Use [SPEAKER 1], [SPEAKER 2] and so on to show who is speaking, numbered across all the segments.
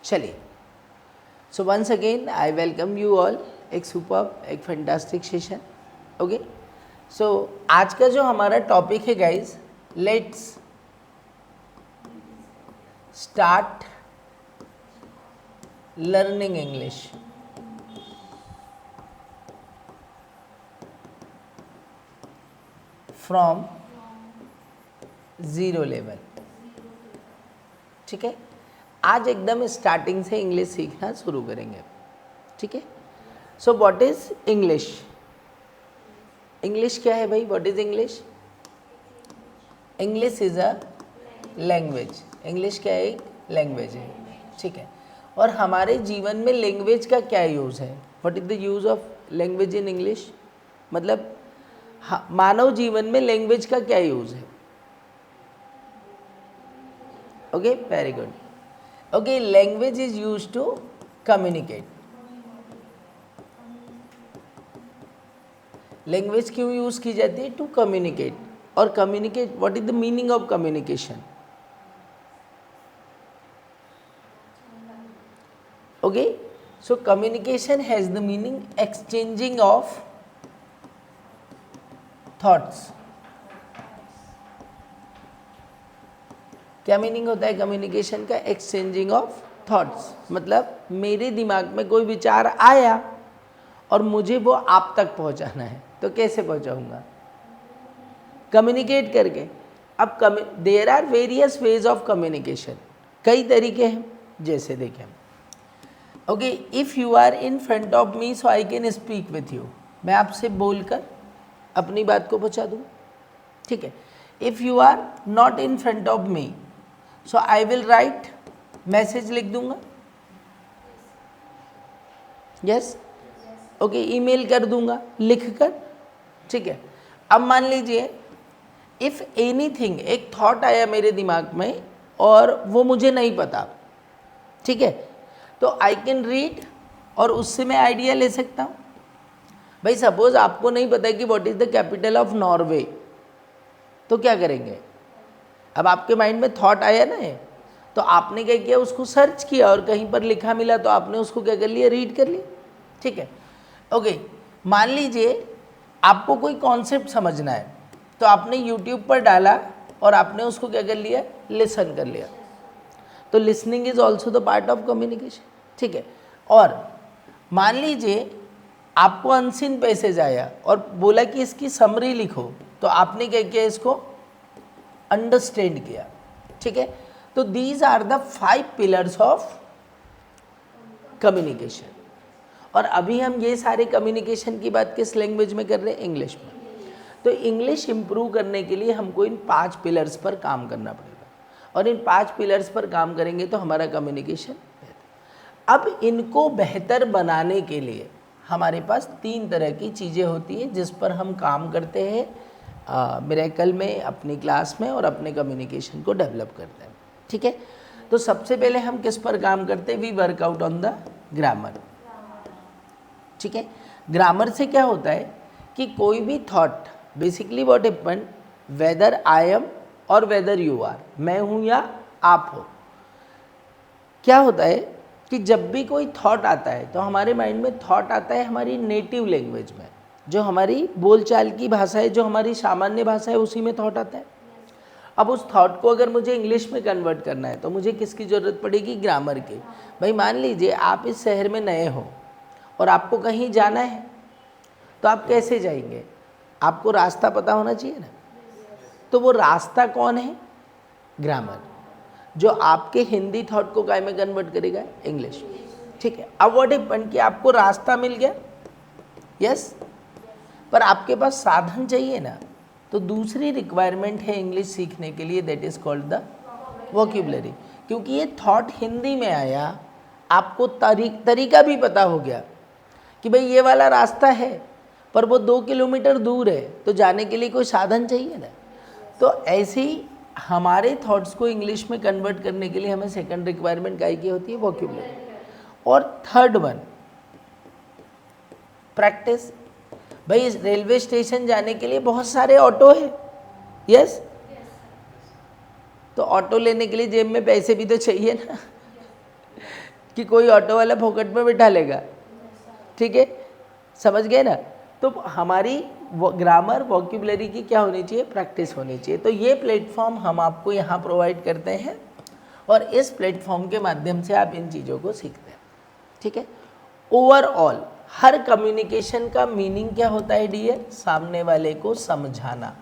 [SPEAKER 1] चलिए, so once again I welcome you all, एक superb, एक फैंटास्टिक सेशन। ओके, सो आज का जो हमारा टॉपिक है guys, let's start learning English. From zero level. ठीक है, आज एकदम स्टार्टिंग से इंग्लिश सीखना शुरू करेंगे। ठीक है, so what is English? English क्या है भाई? What is English? English is a language. English क्या है? एक लैंग्वेज है। ठीक है, और हमारे जीवन में लैंग्वेज का क्या यूज़ है? What is the use of language in English? मतलब मानव जीवन में लैंग्वेज का क्या यूज़ है? Okay, very good. Okay, language is use to communicate. Language क्यों यूज की जाती है? To communicate. और communicate, what is the meaning of communication? Okay, so communication has the meaning exchanging of thoughts. क्या meaning होता है communication का? Exchanging of thoughts. मतलब मेरे दिमाग में कोई विचार आया और मुझे वो आप तक पहुंचाना है, तो कैसे पहुंचाऊंगा? कम्युनिकेट करके। अब there are various ways of communication, कई तरीके हैं। जैसे देखें, okay, if you are in front of me so I can speak with you. मैं आपसे बोलकर अपनी बात को पहुंचा दूँ। ठीक है, if you are not in front of me so I will write, message लिख दूंगा। यस, ओके, ईमेल कर दूंगा लिख कर। ठीक है, अब मान लीजिए इफ़ एनीथिंग, एक थॉट आया मेरे दिमाग में और वो मुझे नहीं पता। ठीक है, तो आई कैन रीड और उससे मैं आइडिया ले सकता हूँ। भाई सपोज आपको नहीं पता कि what is the capital of Norway, तो क्या करेंगे? अब आपके माइंड में थॉट आया ना है, तो आपने क्या किया? उसको सर्च किया और कहीं पर लिखा मिला तो आपने उसको क्या कर लिया? रीड कर लिया। ठीक है, ओके, मान लीजिए आपको कोई कॉन्सेप्ट समझना है तो आपने यूट्यूब पर डाला और आपने उसको क्या कर लिया? लिसन कर लिया। तो listening is also the part of communication. ठीक है, और मान लीजिए आपको अनसीन पैसेज आया और बोला कि इसकी समरी लिखो, तो आपने क्या किया? इसको अंडरस्टैंड किया। ठीक है, तो these are the 5 pillars of communication. और अभी हम ये सारे कम्युनिकेशन की बात किस लैंग्वेज में कर रहे हैं? इंग्लिश में। तो इंग्लिश इंप्रूव करने के लिए हमको इन 5 पिलर्स पर काम करना पड़ेगा, और इन 5 पिलर्स पर काम करेंगे तो हमारा कम्युनिकेशन बेहतर। अब इनको बेहतर बनाने के लिए हमारे पास 3 तरह की चीज़ें होती हैं जिस पर हम काम करते हैं मिरेकल में, अपनी क्लास में, और अपने कम्युनिकेशन को डेवलप करते हैं। ठीक है, तो सबसे पहले हम किस पर काम करते हैं? We work out on the grammar. ठीक है, ग्रामर से क्या होता है कि कोई भी thought, basically what happen, whether I am और वेदर यू आर, मैं हूँ या आप हो, क्या होता है कि जब भी कोई थॉट आता है तो हमारे माइंड में थॉट आता है हमारी नेटिव लैंग्वेज में, जो हमारी बोलचाल की भाषा है, जो हमारी सामान्य भाषा है, उसी में थॉट आता है। अब उस थॉट को अगर मुझे इंग्लिश में कन्वर्ट करना है तो मुझे किसकी ज़रूरत पड़ेगी? ग्रामर की। भाई मान लीजिए आप इस शहर में नए हो और आपको कहीं जाना है, तो आप कैसे जाएंगे? आपको रास्ता पता होना चाहिए ना। तो वो रास्ता कौन है? ग्रामर, जो आपके हिंदी थॉट को काय में कन्वर्ट करेगा? इंग्लिश। ठीक है, अब व्हाट हैपन कि आपको रास्ता मिल गया, यस, पर आपके पास साधन चाहिए ना। तो दूसरी रिक्वायरमेंट है इंग्लिश सीखने के लिए, that is called the vocabulary. क्योंकि ये थॉट हिंदी में आया, आपको तरीका भी पता हो गया कि भाई ये वाला रास्ता है, पर वो 2 किलोमीटर दूर है, तो जाने के लिए कोई साधन चाहिए ना। तो ऐसे ही हमारे थॉट्स को इंग्लिश में कन्वर्ट करने के लिए हमें सेकंड रिक्वायरमेंट काय की होती है? वोकेबुलरी। और थर्ड वन, प्रैक्टिस। भाई रेलवे स्टेशन जाने के लिए बहुत सारे ऑटो है, यस, तो ऑटो लेने के लिए जेब में पैसे भी तो चाहिए ना। कि कोई ऑटो वाला फोकट में बिठा लेगा, ठीक है, समझ गए ना। तो हमारी ग्रामर वोकैबुलरी की क्या होनी चाहिए, प्रैक्टिस होनी चाहिए। तो ये प्लेटफॉर्म हम आपको यहाँ प्रोवाइड करते हैं और इस प्लेटफॉर्म के माध्यम से आप इन चीज़ों को सीखते हैं, ठीक है। ओवरऑल हर कम्युनिकेशन का मीनिंग क्या होता है डियर, सामने वाले को समझाना।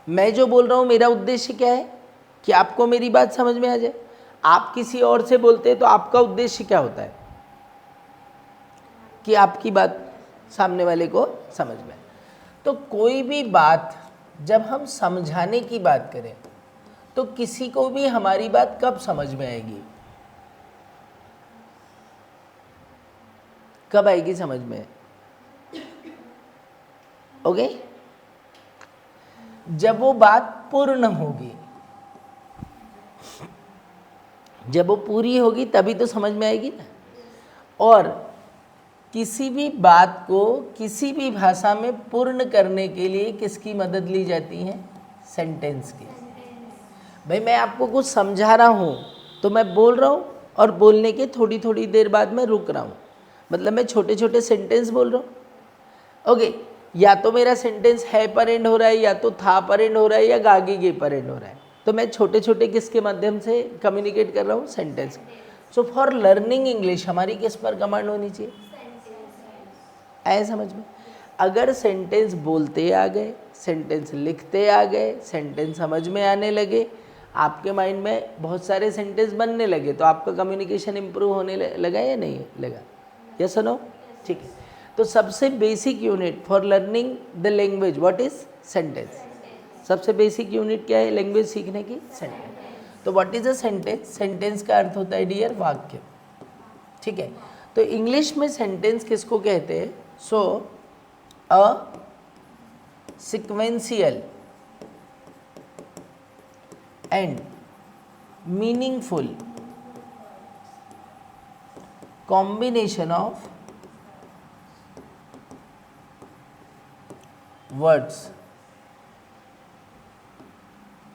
[SPEAKER 1] मैं जो बोल रहा हूँ मेरा उद्देश्य क्या है कि आपको मेरी बात समझ में आ जाए। आप किसी और से बोलते हैं तो आपका उद्देश्य क्या होता है कि आपकी बात सामने वाले को समझ में आए। तो कोई भी बात जब हम समझाने की बात करें तो किसी को भी हमारी बात कब समझ में आएगी, कब आएगी समझ में, ओके, जब वो बात पूर्ण होगी, जब वो पूरी होगी तभी तो समझ में आएगी ना। और किसी भी बात को किसी भी भाषा में पूर्ण करने के लिए किसकी मदद ली जाती है, सेंटेंस की। भाई मैं आपको कुछ समझा रहा हूँ तो मैं बोल रहा हूँ और बोलने के थोड़ी थोड़ी देर बाद मैं रुक रहा हूँ, मतलब मैं छोटे छोटे सेंटेंस बोल रहा हूँ, ओके। या तो मेरा सेंटेंस है पर एंड हो रहा है, या तो था पर एंड हो रहा है, या गागी गे पर एंड हो रहा है। तो मैं छोटे छोटे किसके माध्यम से कम्युनिकेट कर रहा हूँ, sentence. So for learning English हमारी किस पर कमांड होनी चाहिए, आए समझ में। अगर सेंटेंस बोलते आ गए, सेंटेंस लिखते आ गए, सेंटेंस समझ में आने लगे, आपके माइंड में बहुत सारे सेंटेंस बनने लगे, तो आपका कम्युनिकेशन इंप्रूव होने लगा या नहीं लगा, यस और नो, ठीक है। तो सबसे basic unit for learning the language what is, sentence. सबसे बेसिक यूनिट क्या है लैंग्वेज सीखने की, सेंटेंस। तो what is a sentence, sentence का अर्थ होता है डियर वाक्य, ठीक है। तो इंग्लिश में सेंटेंस किसको कहते हैं, so a sequential and meaningful combination of words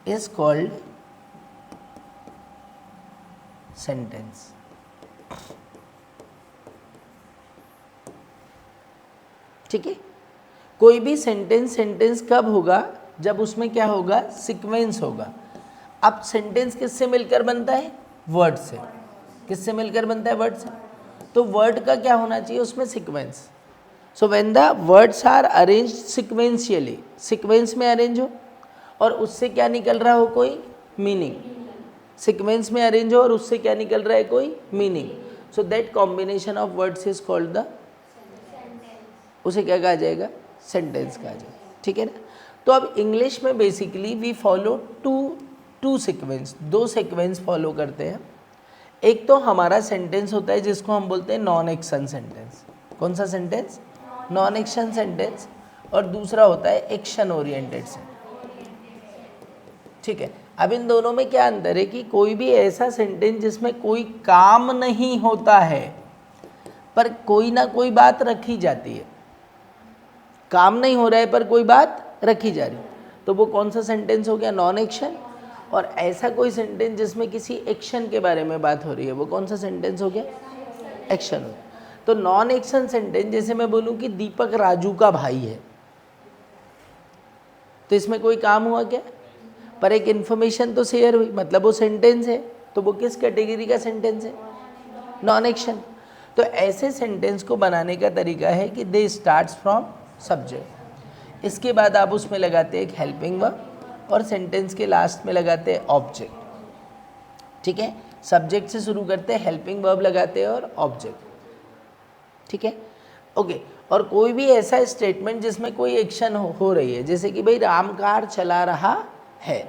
[SPEAKER 1] is called sentence, ठीक है। कोई भी सेंटेंस कब होगा, जब उसमें क्या होगा, सीक्वेंस होगा। अब सेंटेंस किससे मिलकर बनता है, वर्ड से। किससे मिलकर बनता है, वर्ड से। तो वर्ड का क्या होना चाहिए उसमें, sequence. So when the words are arrange sequentially, sequence में अरेंज हो और उससे क्या निकल रहा हो, कोई मीनिंग। सीक्वेंस में अरेंज हो और उससे क्या निकल रहा है, कोई meaning. So that combination of words is called the, उसे क्या कहा जाएगा, सेंटेंस कहा जाएगा, ठीक है ना। तो अब इंग्लिश में basically we follow two sequence, दो सीक्वेंस फॉलो करते हैं। एक तो हमारा सेंटेंस होता है जिसको हम बोलते हैं नॉन एक्शन सेंटेंस। कौन सा सेंटेंस, नॉन एक्शन सेंटेंस। और दूसरा होता है एक्शन ओरिएंटेड सेंटेंस, ठीक है। अब इन दोनों में क्या अंतर है कि कोई भी ऐसा सेंटेंस जिसमें कोई काम नहीं होता है पर कोई ना कोई बात रखी जाती है, काम नहीं हो रहा है पर कोई बात रखी जा रही है, तो वो कौन सा सेंटेंस हो गया, नॉन एक्शन। और ऐसा कोई सेंटेंस जिसमें किसी एक्शन के बारे में बात हो रही है, वो कौन सा सेंटेंस हो गया, एक्शन हो गया। तो नॉन एक्शन सेंटेंस, जैसे मैं बोलूं कि दीपक राजू का भाई है, तो इसमें कोई काम हुआ क्या, पर एक इन्फॉर्मेशन तो शेयर हुई, मतलब वो सेंटेंस है। तो वो किस कैटेगरी का सेंटेंस है, नॉन एक्शन। तो ऐसे सेंटेंस को बनाने का तरीका है कि दे स्टार्ट्स फ्रॉम सब्जेक्ट, इसके बाद आप उसमें लगाते हैं एक हेल्पिंग वर्ब और सेंटेंस के लास्ट में लगाते हैं ऑब्जेक्ट, ठीक है। सब्जेक्ट से शुरू करते हैं, हेल्पिंग वर्ब लगाते हैं और ऑब्जेक्ट, ठीक है, ओके। और कोई भी ऐसा स्टेटमेंट जिसमें कोई एक्शन हो रही है, जैसे कि भाई राम कार चला रहा है,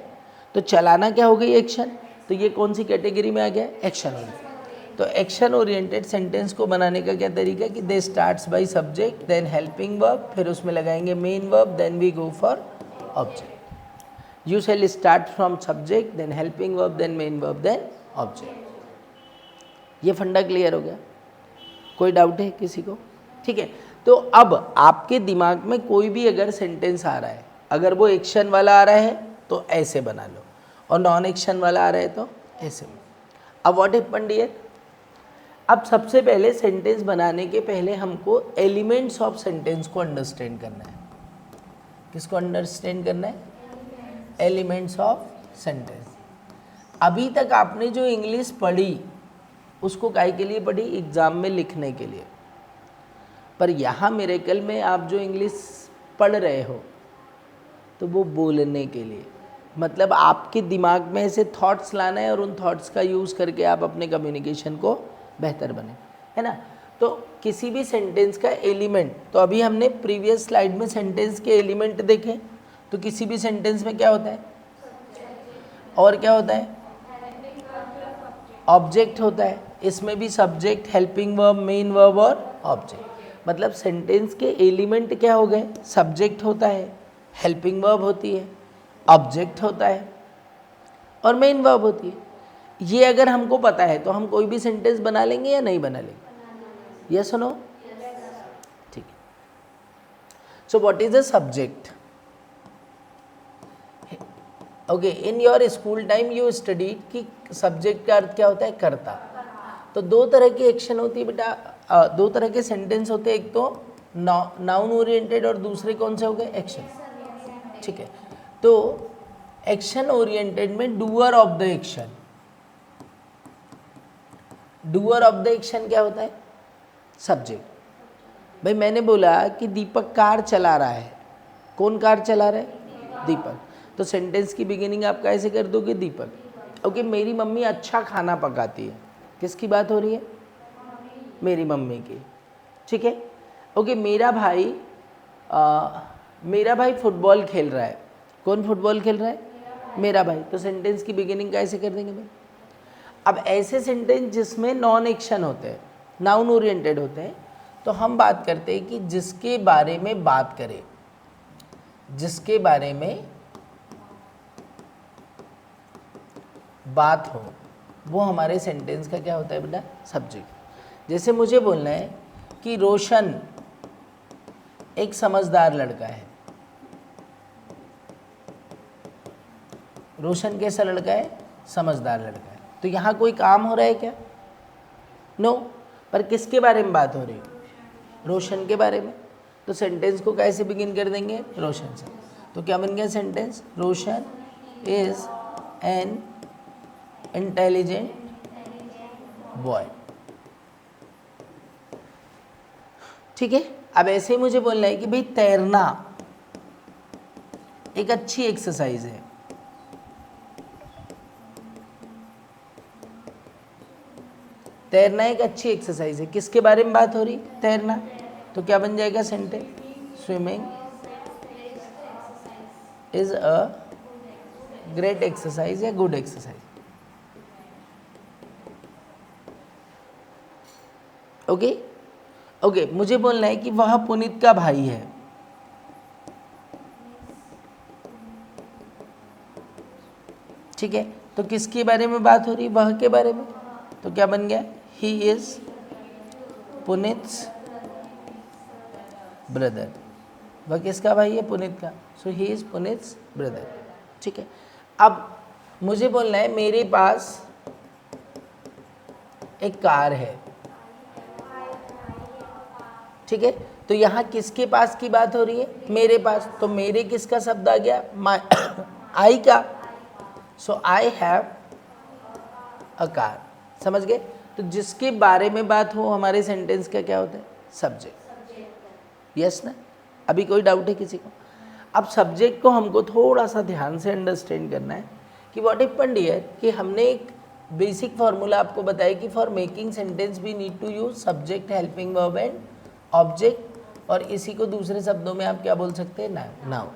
[SPEAKER 1] तो चलाना क्या हो गई, एक्शन। तो ये कौन सी कैटेगरी में आ गया, एक्शन ओरिएंटेड। तो एक्शन ओरिएंटेड सेंटेंस को बनाने का क्या तरीका है कि they starts by subject then helping verb, फिर उसमें लगाएंगे main verb, then we go for object. You shall start from subject, then helping verb, then main verb, then object। ये फंडा क्लियर हो गया, कोई डाउट है किसी को, ठीक है। तो अब आपके दिमाग में कोई भी अगर सेंटेंस आ रहा है, अगर वो एक्शन वाला आ रहा है तो ऐसे बना लो, और नॉन एक्शन वाला आ रहा है तो ऐसे। अब व्हाट हैपेंड हियर, अब सबसे पहले सेंटेंस बनाने के पहले हमको एलिमेंट्स ऑफ सेंटेंस को अंडरस्टैंड करना है। किसको अंडरस्टैंड करना है? Elements of sentence. अभी तक आपने जो इंग्लिश पढ़ी उसको काहे के लिए पढ़ी? एग्जाम में लिखने के लिए। पर यहाँ मिरेकल में आप जो इंग्लिश पढ़ रहे हो तो वो बोलने के लिए, मतलब आपके दिमाग में ऐसे थॉट्स लाना है और उन थॉट्स का यूज़ करके आप अपने कम्युनिकेशन को बेहतर बने, है ना। तो किसी भी सेंटेंस का एलिमेंट, तो अभी हमने प्रीवियस स्लाइड में सेंटेंस के एलिमेंट देखे, तो किसी भी सेंटेंस में क्या होता है और क्या होता है? ऑब्जेक्ट होता है। इसमें भी subject, helping verb, main verb और ऑब्जेक्ट। मतलब सेंटेंस के एलिमेंट क्या हो गए? सब्जेक्ट होता है, हेल्पिंग वर्ब होती है, ऑब्जेक्ट होता है और मेन वर्ब होती है। ये अगर हमको पता है तो हम कोई भी सेंटेंस बना लेंगे या नहीं बना लेंगे? यस और नो? ठीक है। So what is a subject? Okay, in your school time you studied कि सब्जेक्ट का अर्थ क्या होता है? कर्ता। तो दो तरह की एक्शन होती है बेटा, दो तरह के सेंटेंस होते हैं, एक तो नाउन ओरिएंटेड और दूसरे कौन से हो गए? एक्शन। ठीक है, तो एक्शन ओरिएंटेड में doer of the action, doer of the action क्या होता है? सब्जेक्ट। भाई मैंने बोला कि दीपक कार चला रहा है, कौन कार चला रहा है? दीपक। तो सेंटेंस की बिगिनिंग आप कैसे कर दोगे? दीपक। ओके, मेरी मम्मी अच्छा खाना पकाती है, किसकी बात हो रही है? मेरी मम्मी की। ठीक है। ओके, मेरा भाई फुटबॉल खेल रहा है, कौन फुटबॉल खेल रहा है? मेरा भाई। तो सेंटेंस की बिगिनिंग कैसे कर देंगे भाई? अब ऐसे सेंटेंस जिसमें नॉन एक्शन होते हैं, नाउन ओरिएंटेड होते हैं, तो हम बात करते हैं कि जिसके बारे में बात करें, जिसके बारे में बात हो, वो हमारे सेंटेंस का क्या होता है बेटा? सब्जेक्ट। जैसे मुझे बोलना है कि रोशन एक समझदार लड़का है। रोशन कैसा लड़का है? समझदार लड़का है। तो यहाँ कोई काम हो रहा है क्या? नो। पर किसके बारे में बात हो रही है? रोशन के बारे में। तो सेंटेंस को कैसे बिगिन कर देंगे? रोशन से। तो क्या बन गया sentence? Roshan is an intelligent boy. ठीक है। अब ऐसे ही मुझे बोलना है कि भाई तैरना एक अच्छी एक्सरसाइज है। तैरना एक अच्छी एक्सरसाइज है, किसके बारे में बात हो रही? तैरना। तो क्या बन जाएगा sentence? Swimming is a great exercise या गुड एक्सरसाइज। ओके ओके, मुझे बोलना है कि वह पुनीत का भाई है। ठीक है, तो किसके बारे में बात हो रही? वह के बारे में। तो क्या बन गया? He is Puneet's brother. वह किसका भाई है? पुनीत का। So he is Puneet's brother. ठीक है। अब मुझे बोलना है मेरे पास एक कार है। ठीक है, तो यहाँ किसके पास की बात हो रही है? मेरे पास। तो मेरे किसका शब्द आ गया? माई आई का। सो आई हैव अ कार। समझ गए? तो जिसके बारे में बात हो हमारे सेंटेंस का क्या होता है? सब्जेक्ट। यस ना? अभी कोई डाउट है किसी को? अब सब्जेक्ट को हमको थोड़ा सा ध्यान से अंडरस्टैंड करना है कि व्हाट हैपेंड हियर, कि हमने एक बेसिक फार्मूला आपको बताया कि for making sentence we need to use subject, helping verb and object, और इसी को दूसरे शब्दों में आप क्या बोल सकते हैं? नाउन।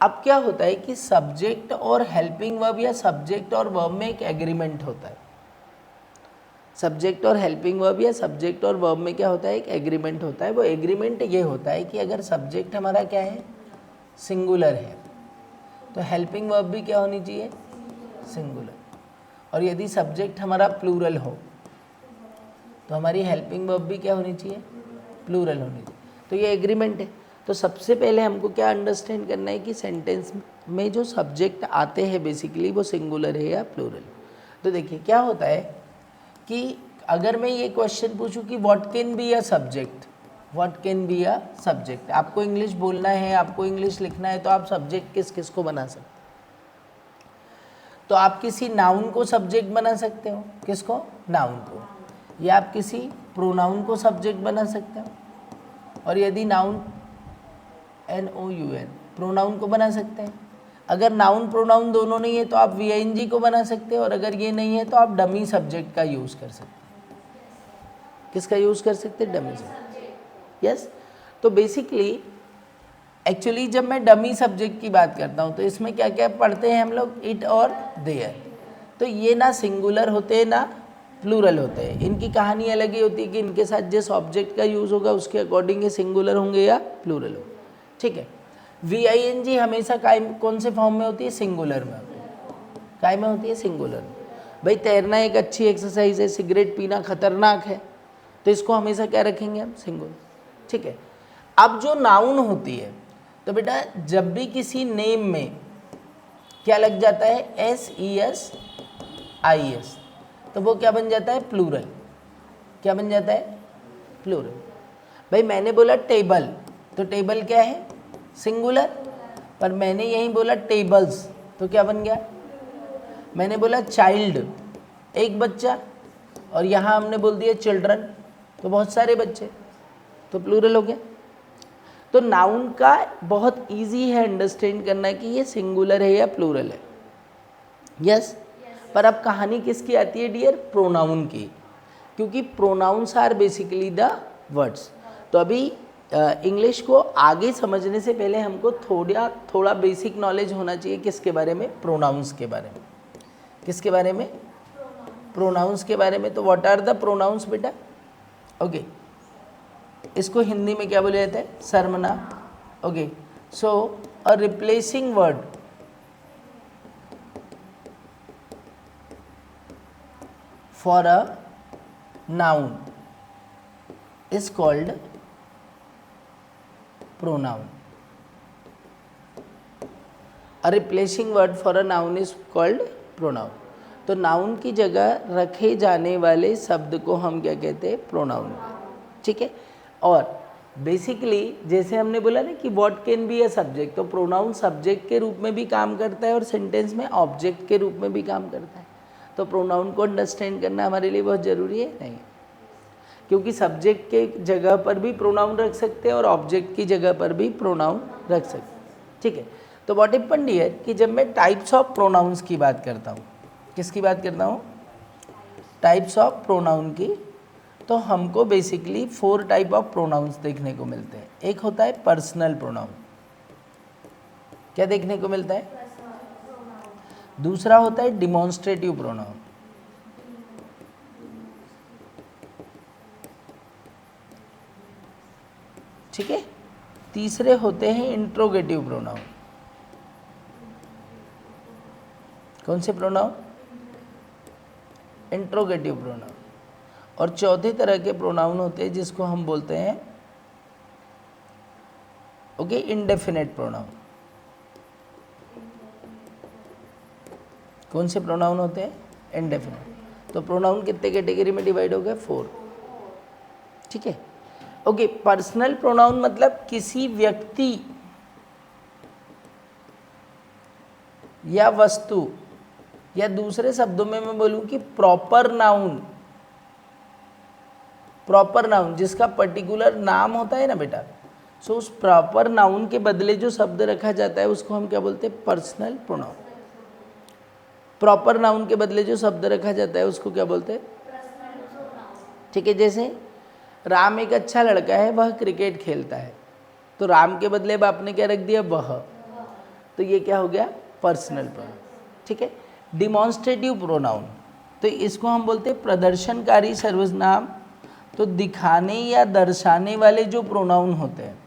[SPEAKER 1] अब क्या होता है कि सब्जेक्ट और हेल्पिंग वर्ब या सब्जेक्ट और वर्ब में एक एग्रीमेंट होता है। सब्जेक्ट और हेल्पिंग वर्ब या सब्जेक्ट और वर्ब में क्या होता है? एक एग्रीमेंट होता है। वो एग्रीमेंट ये होता है कि अगर सब्जेक्ट हमारा क्या है? सिंगुलर है, तो हेल्पिंग वर्ब भी क्या होनी चाहिए? सिंगुलर। और यदि सब्जेक्ट हमारा प्लूरल हो तो हमारी हेल्पिंग वर्ब भी क्या होनी चाहिए? प्लूरल होनी चाहिए। तो ये एग्रीमेंट है। तो सबसे पहले हमको क्या अंडरस्टैंड करना है कि सेंटेंस में जो सब्जेक्ट आते हैं बेसिकली वो सिंगुलर है या प्लूरल। तो देखिए क्या होता है कि अगर मैं ये क्वेश्चन पूछूं कि what can be a subject, what can be a subject, आपको इंग्लिश बोलना है, आपको इंग्लिश लिखना है, तो आप सब्जेक्ट किस किस को बना सकते हैं? तो आप किसी नाउन को सब्जेक्ट बना सकते हो, किसको? नाउन को। या आप किसी प्रोनाउन को सब्जेक्ट बना सकते हो, और यदि नाउन NOUN प्रोनाउन को बना सकते हैं। अगर नाउन प्रोनाउन दोनों नहीं है तो आप VING को बना सकते हो, और अगर ये नहीं है तो आप डमी सब्जेक्ट का यूज़ कर सकते हैं। किसका यूज़ कर सकते हैं? Dummy subject. यस। तो बेसिकली एक्चुअली जब मैं डमी सब्जेक्ट की बात करता हूँ तो इसमें क्या क्या पढ़ते हैं हम लोग? इट और देयर। तो ये ना सिंगुलर होते हैं ना प्लूरल होते हैं। इनकी कहानी अलग ही होती है कि इनके साथ जिस ऑब्जेक्ट का यूज़ होगा उसके अकॉर्डिंग ये सिंगुलर होंगे या प्लूरल होंगे। ठीक है। VING हमेशा कायम कौन से फॉर्म में होती है? सिंगुलर में होती है। काय में होती है? सिंगुलर में। भाई तैरना एक अच्छी एक्सरसाइज है, सिगरेट पीना खतरनाक है, तो इसको हमेशा क्या रखेंगे हम? सिंगुलर। ठीक है। अब जो नाउन होती है, तो बेटा जब भी किसी नेम में क्या लग जाता है? SES तो वो क्या बन जाता है? प्लूरल। क्या बन जाता है? प्लूरल। भाई मैंने बोला टेबल, तो टेबल क्या है? सिंगुलर। पर मैंने यहीं बोला टेबल्स, तो क्या बन गया? मैंने बोला चाइल्ड, एक बच्चा, और यहाँ हमने बोल दिया चिल्ड्रन, तो बहुत सारे बच्चे, तो प्लूरल हो गया। तो नाउन का बहुत इजी है अंडरस्टैंड करना कि ये सिंगुलर है या प्लूरल है। यस। पर अब कहानी किसकी आती है डियर? प्रोनाउन की, क्योंकि pronouns are basically the words. तो अभी इंग्लिश को आगे समझने से पहले हमको थोड़ा बेसिक नॉलेज होना चाहिए किसके बारे में? प्रोनाउंस के बारे में। किसके बारे में? प्रोनाउंस के बारे में। तो व्हाट आर द प्रोनाउंस बेटा? ओके, इसको हिंदी में क्या बोले जाते हैं? सर्वनाम। Okay, so a replacing word for a noun is called pronoun. A replacing word for a noun is called pronoun. तो नाउन की जगह रखे जाने वाले शब्द को हम क्या कहते हैं? प्रोनाउन। ठीक है। और बेसिकली जैसे हमने बोला ना कि what can be a subject, तो प्रोनाउन सब्जेक्ट के रूप में भी काम करता है और सेंटेंस में ऑब्जेक्ट के रूप में भी काम करता है। तो प्रोनाउन को अंडरस्टैंड करना हमारे लिए बहुत ज़रूरी है। नहीं, क्योंकि सब्जेक्ट के जगह पर भी प्रोनाउन रख सकते हैं और ऑब्जेक्ट की जगह पर भी प्रोनाउन रख सकते हैं। ठीक है। तो व्हाट हैपेंड हियर कि जब मैं टाइप्स ऑफ प्रोनाउंस की बात करता हूँ, किसकी बात करता हूँ? टाइप्स ऑफ प्रोनाउन की, तो हमको बेसिकली 4 टाइप ऑफ प्रोनाउंस देखने को मिलते हैं। एक होता है पर्सनल प्रोनाउन। क्या देखने को मिलता है? दूसरा होता है डिमॉन्स्ट्रेटिव प्रोनाउन। ठीक है। तीसरे होते हैं इंट्रोगेटिव प्रोनाउन। कौन से प्रोनाउन? Interrogative pronoun. और चौथे तरह के प्रोनाउन होते हैं जिसको हम बोलते हैं ओके इंडेफिनेट प्रोनाउन। कौन से प्रोनाउन होते हैं? इंडेफिनेट। तो प्रोनाउन कितने कैटेगरी में डिवाइड हो गए? 4। ठीक है। ओके, पर्सनल प्रोनाउन मतलब किसी व्यक्ति या वस्तु, या दूसरे शब्दों में मैं बोलूं कि प्रॉपर नाउन, प्रॉपर नाउन जिसका पर्टिकुलर नाम होता है ना बेटा, सो उस प्रॉपर नाउन के बदले जो शब्द रखा जाता है उसको हम क्या बोलते हैं? Personal pronoun. प्रॉपर नाउन के बदले जो शब्द रखा जाता है उसको क्या बोलते हैं? ठीक है। जैसे राम एक अच्छा लड़का है, वह क्रिकेट खेलता है, तो राम के बदले अब आपने क्या रख दिया? वह। तो ये क्या हो गया? Personal pronoun. ठीक है। डिमॉन्स्ट्रेटिव प्रोनाउन, तो इसको हम बोलते हैं प्रदर्शनकारी सर्वनाम। तो दिखाने या दर्शाने वाले जो प्रोनाउन होते हैं,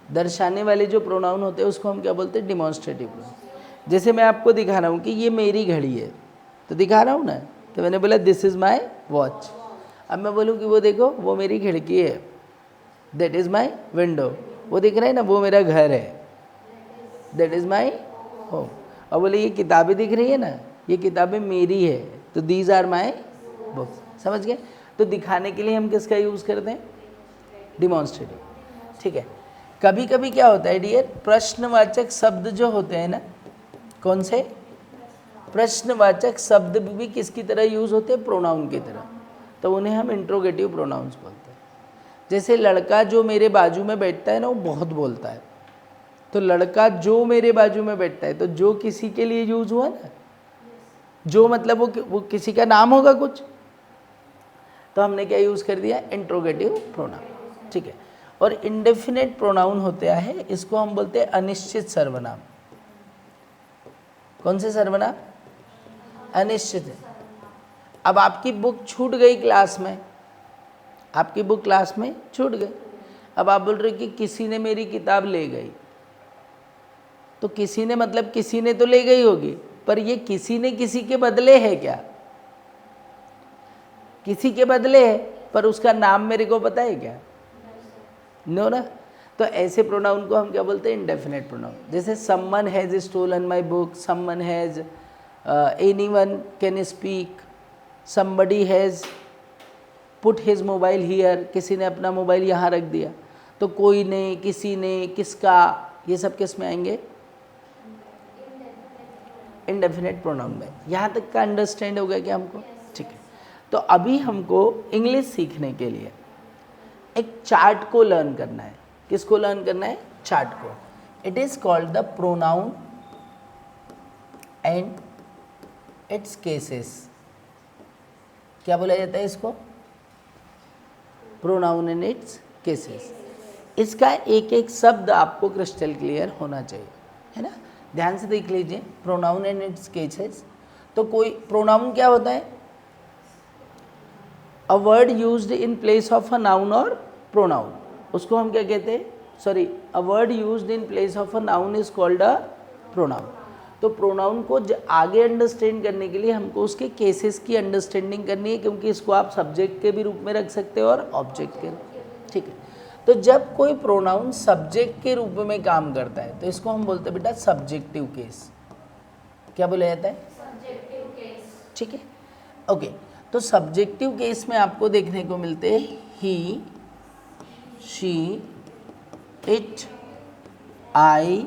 [SPEAKER 1] दर्शाने वाले जो प्रोनाउन होते हैं उसको हम क्या बोलते हैं? Demonstrative pronoun. जैसे मैं आपको दिखा रहा हूँ कि ये मेरी घड़ी है, तो दिखा रहा हूँ ना, तो मैंने बोला दिस इज़ माई वॉच। अब मैं बोलूँ कि वो देखो वो मेरी खिड़की है, दैट इज़ माई विंडो। वो दिख रहा है ना, वो मेरा घर है, दैट इज़ माई होम। और बोले ये किताबें दिख रही है ना, ये किताबें मेरी है, तो दीज आर माई बुक्स। समझ गए? तो दिखाने के लिए हम किसका यूज़ करते हैं? डिमॉन्स्ट्रेटिव। ठीक है। कभी कभी क्या होता है डियर, प्रश्नवाचक शब्द जो होते हैं ना, कौन से प्रश्नवाचक शब्द भी किसकी तरह यूज़ होते हैं? प्रोनाउन की तरह। तो उन्हें हम इंट्रोगेटिव प्रोनाउंस बोलते हैं। जैसे लड़का जो मेरे बाजू में बैठता है ना, वो बहुत बोलता है, तो लड़का जो मेरे बाजू में बैठता है, तो जो किसी के लिए यूज़ हुआ ना, जो मतलब वो किसी का नाम होगा कुछ, तो हमने क्या यूज़ कर दिया? Interrogative pronoun. ठीक है। और इंडेफिनेट प्रोनाउन होता है, इसको हम बोलते हैं अनिश्चित सर्वनाम। कौन से सर्वनाम? अनिश्चित है। अब आपकी बुक छूट गई क्लास में, आपकी बुक क्लास में छूट गई। अब आप बोल रहे कि किसी ने मेरी किताब ले गई, तो किसी ने मतलब किसी ने तो ले गई होगी, पर ये किसी ने किसी के बदले है क्या? किसी के बदले है, पर उसका नाम मेरे को पता है क्या? नो ना। तो ऐसे प्रोनाउन को हम क्या बोलते हैं? Indefinite pronoun. जैसे someone has stolen my book, someone has, anyone can speak, somebody has put his mobile here, किसी ने अपना मोबाइल यहाँ रख दिया। तो कोई ने, किसी ने, किसका, ये सब किस में आएंगे? इंडेफिनेट प्रोनाउन में। यहाँ तक का अंडरस्टैंड हो गया क्या हमको? ठीक है। तो अभी हमको इंग्लिश सीखने के लिए एक चार्ट को लर्न करना है। किसको लर्न करना है? चार्ट को। It is called the pronoun and it's cases. क्या बोला जाता है इसको? Pronoun and it's cases. इसका एक एक शब्द आपको क्रिस्टल क्लियर होना चाहिए, है ना? ध्यान से देख लीजिए, प्रोनाउन एंड इट्स केसेस। तो कोई प्रोनाउन क्या होता है? A word used in place of a noun और प्रोनाउन, उसको हम क्या कहते हैं? Sorry, a word used in place of a noun is called a pronoun. तो प्रोनाउन को आगे अंडरस्टैंड करने के लिए हमको उसके केसेस की अंडरस्टैंडिंग करनी है, क्योंकि इसको आप सब्जेक्ट के भी रूप में रख सकते हो और ऑब्जेक्ट के। ठीक है। तो जब कोई प्रोनाउन सब्जेक्ट के रूप में काम करता है, तो इसको हम बोलते हैं बेटा सब्जेक्टिव केस। क्या बोला जाता है? Subjective case. ठीक है, ओके। तो सब्जेक्टिव केस में आपको देखने को मिलते हैं he, she, it, I,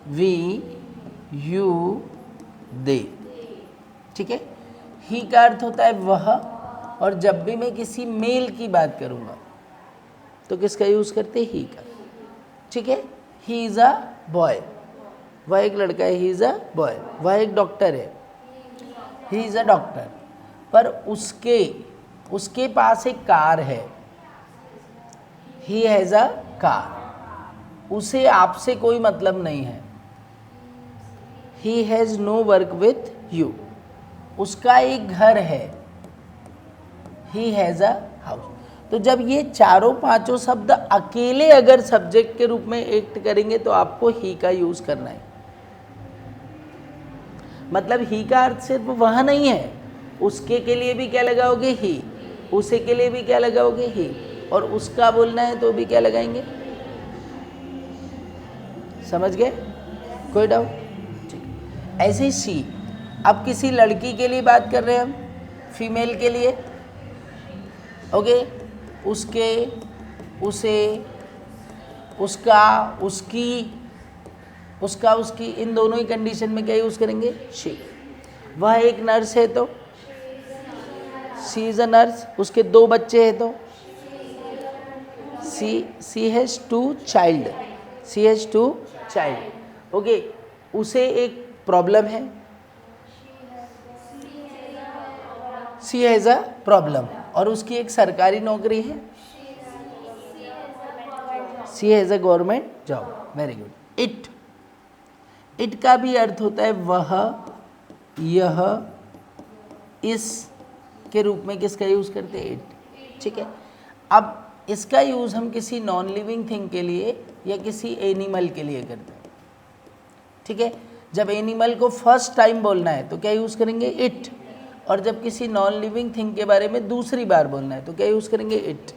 [SPEAKER 1] we, you, they. ठीक है। ही का अर्थ होता है वह, और जब भी मैं किसी मेल की बात करूँगा तो किसका यूज़ करते हैं? ही का। ठीक है। ही इज़ अ बॉय, वह एक लड़का है। He is a boy. वह एक डॉक्टर है। He is a doctor. पर उसके पास एक कार है। He has a car. उसे आपसे कोई मतलब नहीं है। He has no work with you. उसका एक घर है। He has a house. तो जब ये चारों पांचों शब्द अकेले अगर सब्जेक्ट के रूप में एक्ट करेंगे तो आपको ही का यूज़ करना है। मतलब ही का अर्थ सिर्फ वह नहीं है, उसके के लिए भी क्या लगाओगे? ही। उसे के लिए भी क्या लगाओगे? ही। और उसका बोलना है तो भी क्या लगाएंगे? समझ गए? कोई डाउट? ठीक। ऐसे ही सी। अब किसी लड़की के लिए बात कर रहे हैं हम, फीमेल के लिए, ओके। उसके, उसे, उसका, उसकी, उसका, उसकी, इन दोनों ही कंडीशन में क्या यूज़ करेंगे? शी। वह एक नर्स है तो शी इज़ अ नर्स। उसके 2 बच्चे हैं तो she has 2 child. She has 2 child. Okay. उसे एक प्रॉब्लम है। She has a problem. और उसकी एक सरकारी नौकरी है। She has a government job. Very good. It का भी अर्थ होता है वह, यह, इस के रूप में किसका यूज़ करते हैं? इट। ठीक है। अब इसका यूज़ हम किसी नॉन लिविंग थिंग के लिए या किसी एनिमल के लिए करते हैं। ठीक है। जब एनिमल को फर्स्ट टाइम बोलना है तो क्या यूज़ करेंगे? इट। और जब किसी नॉन लिविंग थिंग के बारे में दूसरी बार बोलना है तो क्या यूज़ करेंगे? इट।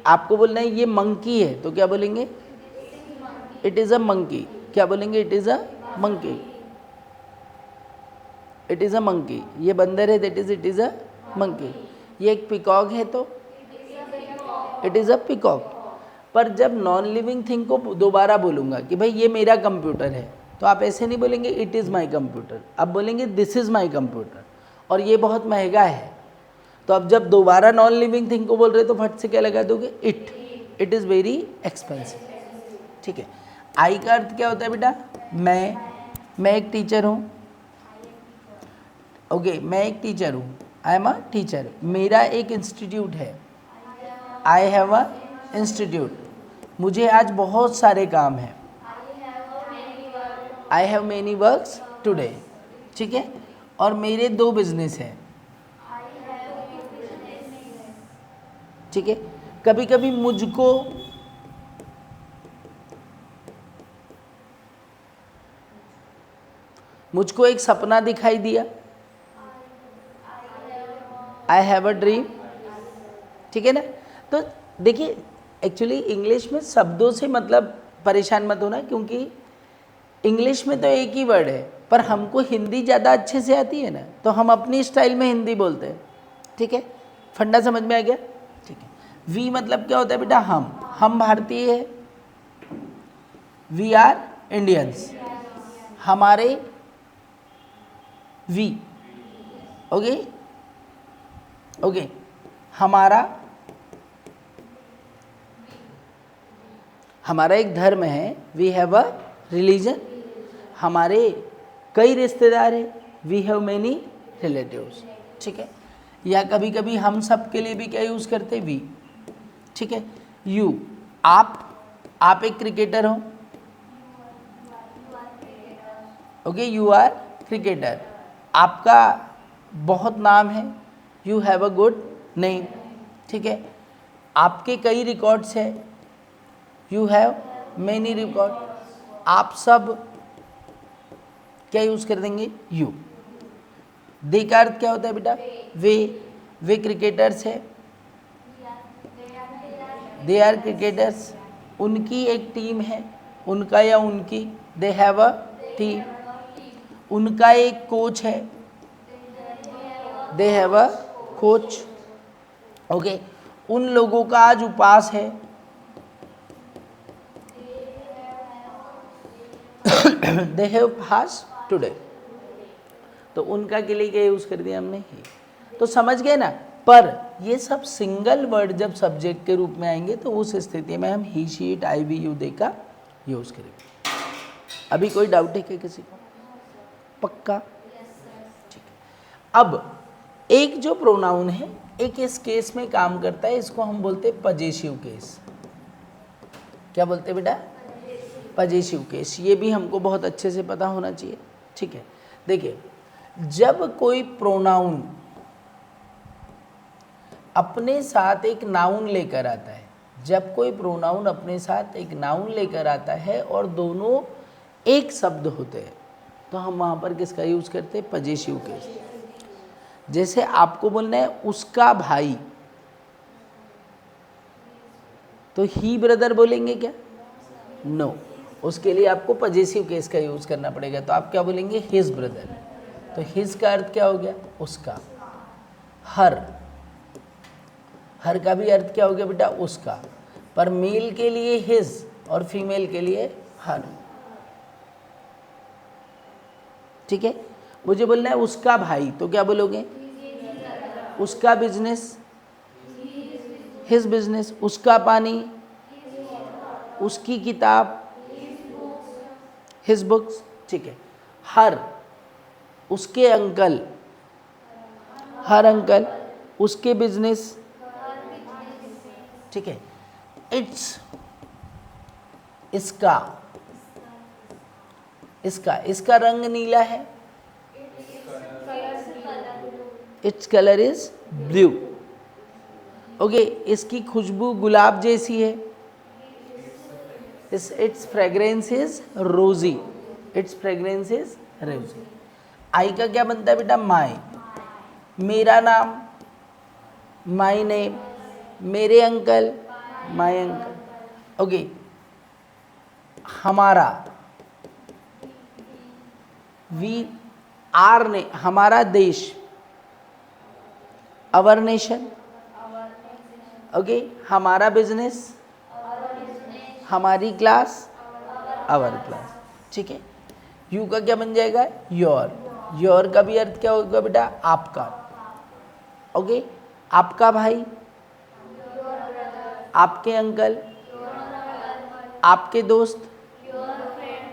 [SPEAKER 1] आपको बोलना है ये मंकी है तो क्या बोलेंगे? It is a monkey. क्या बोलेंगे? It is a monkey. It is a monkey. ये बंदर है, that is it is a monkey. ये एक पिकॉक है तो इट इज़ अ पिकॉक। पर जब नॉन लिविंग थिंग को दोबारा बोलूँगा कि भाई ये मेरा कंप्यूटर है, तो आप ऐसे नहीं बोलेंगे इट इज़ माई कंप्यूटर, आप बोलेंगे दिस इज़ माई कंप्यूटर, और ये बहुत महंगा है। तो अब जब दोबारा नॉन लिविंग थिंग को बोल रहे तो फट से क्या लगा दोगे, इट इज़ वेरी एक्सपेंसिव। ठीक है। आई का अर्थ क्या होता है बेटा, मैं एक टीचर हूँ। ओके, मैं एक टीचर हूँ, आई एम अ टीचर। मेरा एक इंस्टीट्यूट है, आई हैव अ इंस्टीट्यूट। मुझे आज बहुत सारे काम हैं, I have many works today. ठीक है। और मेरे 2 बिजनेस हैं। ठीक है। कभी कभी मुझको एक सपना दिखाई दिया, आई हैव अ ड्रीम। ठीक है ना। तो देखिए, एक्चुअली इंग्लिश में शब्दों से मतलब परेशान मत होना, क्योंकि इंग्लिश में तो एक ही वर्ड है, पर हमको हिंदी ज़्यादा अच्छे से आती है ना, तो हम अपनी स्टाइल में हिंदी बोलते हैं। ठीक है। फंडा समझ में आ गया। ठीक है। वी मतलब क्या होता है बेटा, हम भारतीय है, वी आर इंडियंस, हमारे, वी, ओके ओके, हमारा एक धर्म है, वी हैव अ रिलीजन। हमारे कई रिश्तेदार हैं, वी हैव मैनी रिलेटिव्स। ठीक है। या कभी कभी हम सब के लिए भी क्या यूज़ करते, वी। ठीक है। यू, आप एक क्रिकेटर हो, ओके, यू आर क्रिकेटर। आपका बहुत नाम है, you have a good name. ठीक है। आपके कई रिकॉर्ड्स हैं, यू हैव मैनी रिकॉर्ड। आप सब क्या यूज़ कर देंगे, यू। दे का अर्थ क्या होता है बेटा, वे क्रिकेटर्स है, दे आर क्रिकेटर्स। उनकी एक टीम है, उनका या उनकी, दे हैव अ टीम। उनका एक कोच है, they have a coach. Okay. उन लोगों का आज उपवास है, दे हैव फास्ट टुडे। तो उनका के लिए क्या यूज़ कर दिया हमने, ही। तो समझ गए ना। पर ये सब सिंगल वर्ड जब सब्जेक्ट के रूप में आएंगे तो उस स्थिति में हम he, she, it, I, we, you, they का यूज़ करेंगे। अभी कोई डाउट है क्या किसी को, पक्का। ठीक है। अब एक जो प्रोनाउन है, एक इस केस में काम करता है, इसको हम बोलते हैं पजेसिव केस। क्या बोलते हैं बेटा, पजेसिव केस। ये भी हमको बहुत अच्छे से पता होना चाहिए। ठीक है। देखिए, जब कोई प्रोनाउन अपने साथ एक नाउन लेकर आता है, जब कोई प्रोनाउन अपने साथ एक नाउन लेकर आता है और दोनों एक शब्द होते हैं, तो हम वहाँ पर किसका यूज़ करते हैं, पजेसिव केस। जैसे आपको बोलना है उसका भाई, तो ही ब्रदर बोलेंगे क्या, नो। उसके लिए आपको पजेसिव केस का यूज़ करना पड़ेगा। तो आप क्या बोलेंगे, हिज ब्रदर। तो हिज का अर्थ क्या हो गया, उसका। हर का भी अर्थ क्या हो गया बेटा, उसका। पर मेल के लिए हिज और फीमेल के लिए हर। ठीक है। मुझे बोलना है उसका भाई, तो क्या बोलोगे, उसका बिजनेस, हिज बिजनेस। उसका पानी, उसकी किताब, हिज बुक्स। ठीक है। हर, उसके अंकल, हर अंकल, उसके बिजनेस। ठीक है। इट्स, इसका, इसका रंग नीला है, its colour is blue. Okay. इसकी खुशबू गुलाब जैसी है, इट्स फ्रेग्रेंस इज रोजी, इट्स फ्रेग्रेंस इज रोजी। आई का क्या बनता है बेटा, माई। मेरा नाम, माई नेम। मेरे अंकल, माई अंकल। ओके। हमारा, वी आर ने हमारा देश, अवर नेशन, ओके, हमारा बिजनेस, हमारी क्लास, अवर क्लास, ठीक है। यू का क्या बन जाएगा, योर, योर का भी अर्थ क्या होगा बेटा, आपका, ओके, आपका भाई, आपके अंकल, आपके दोस्त,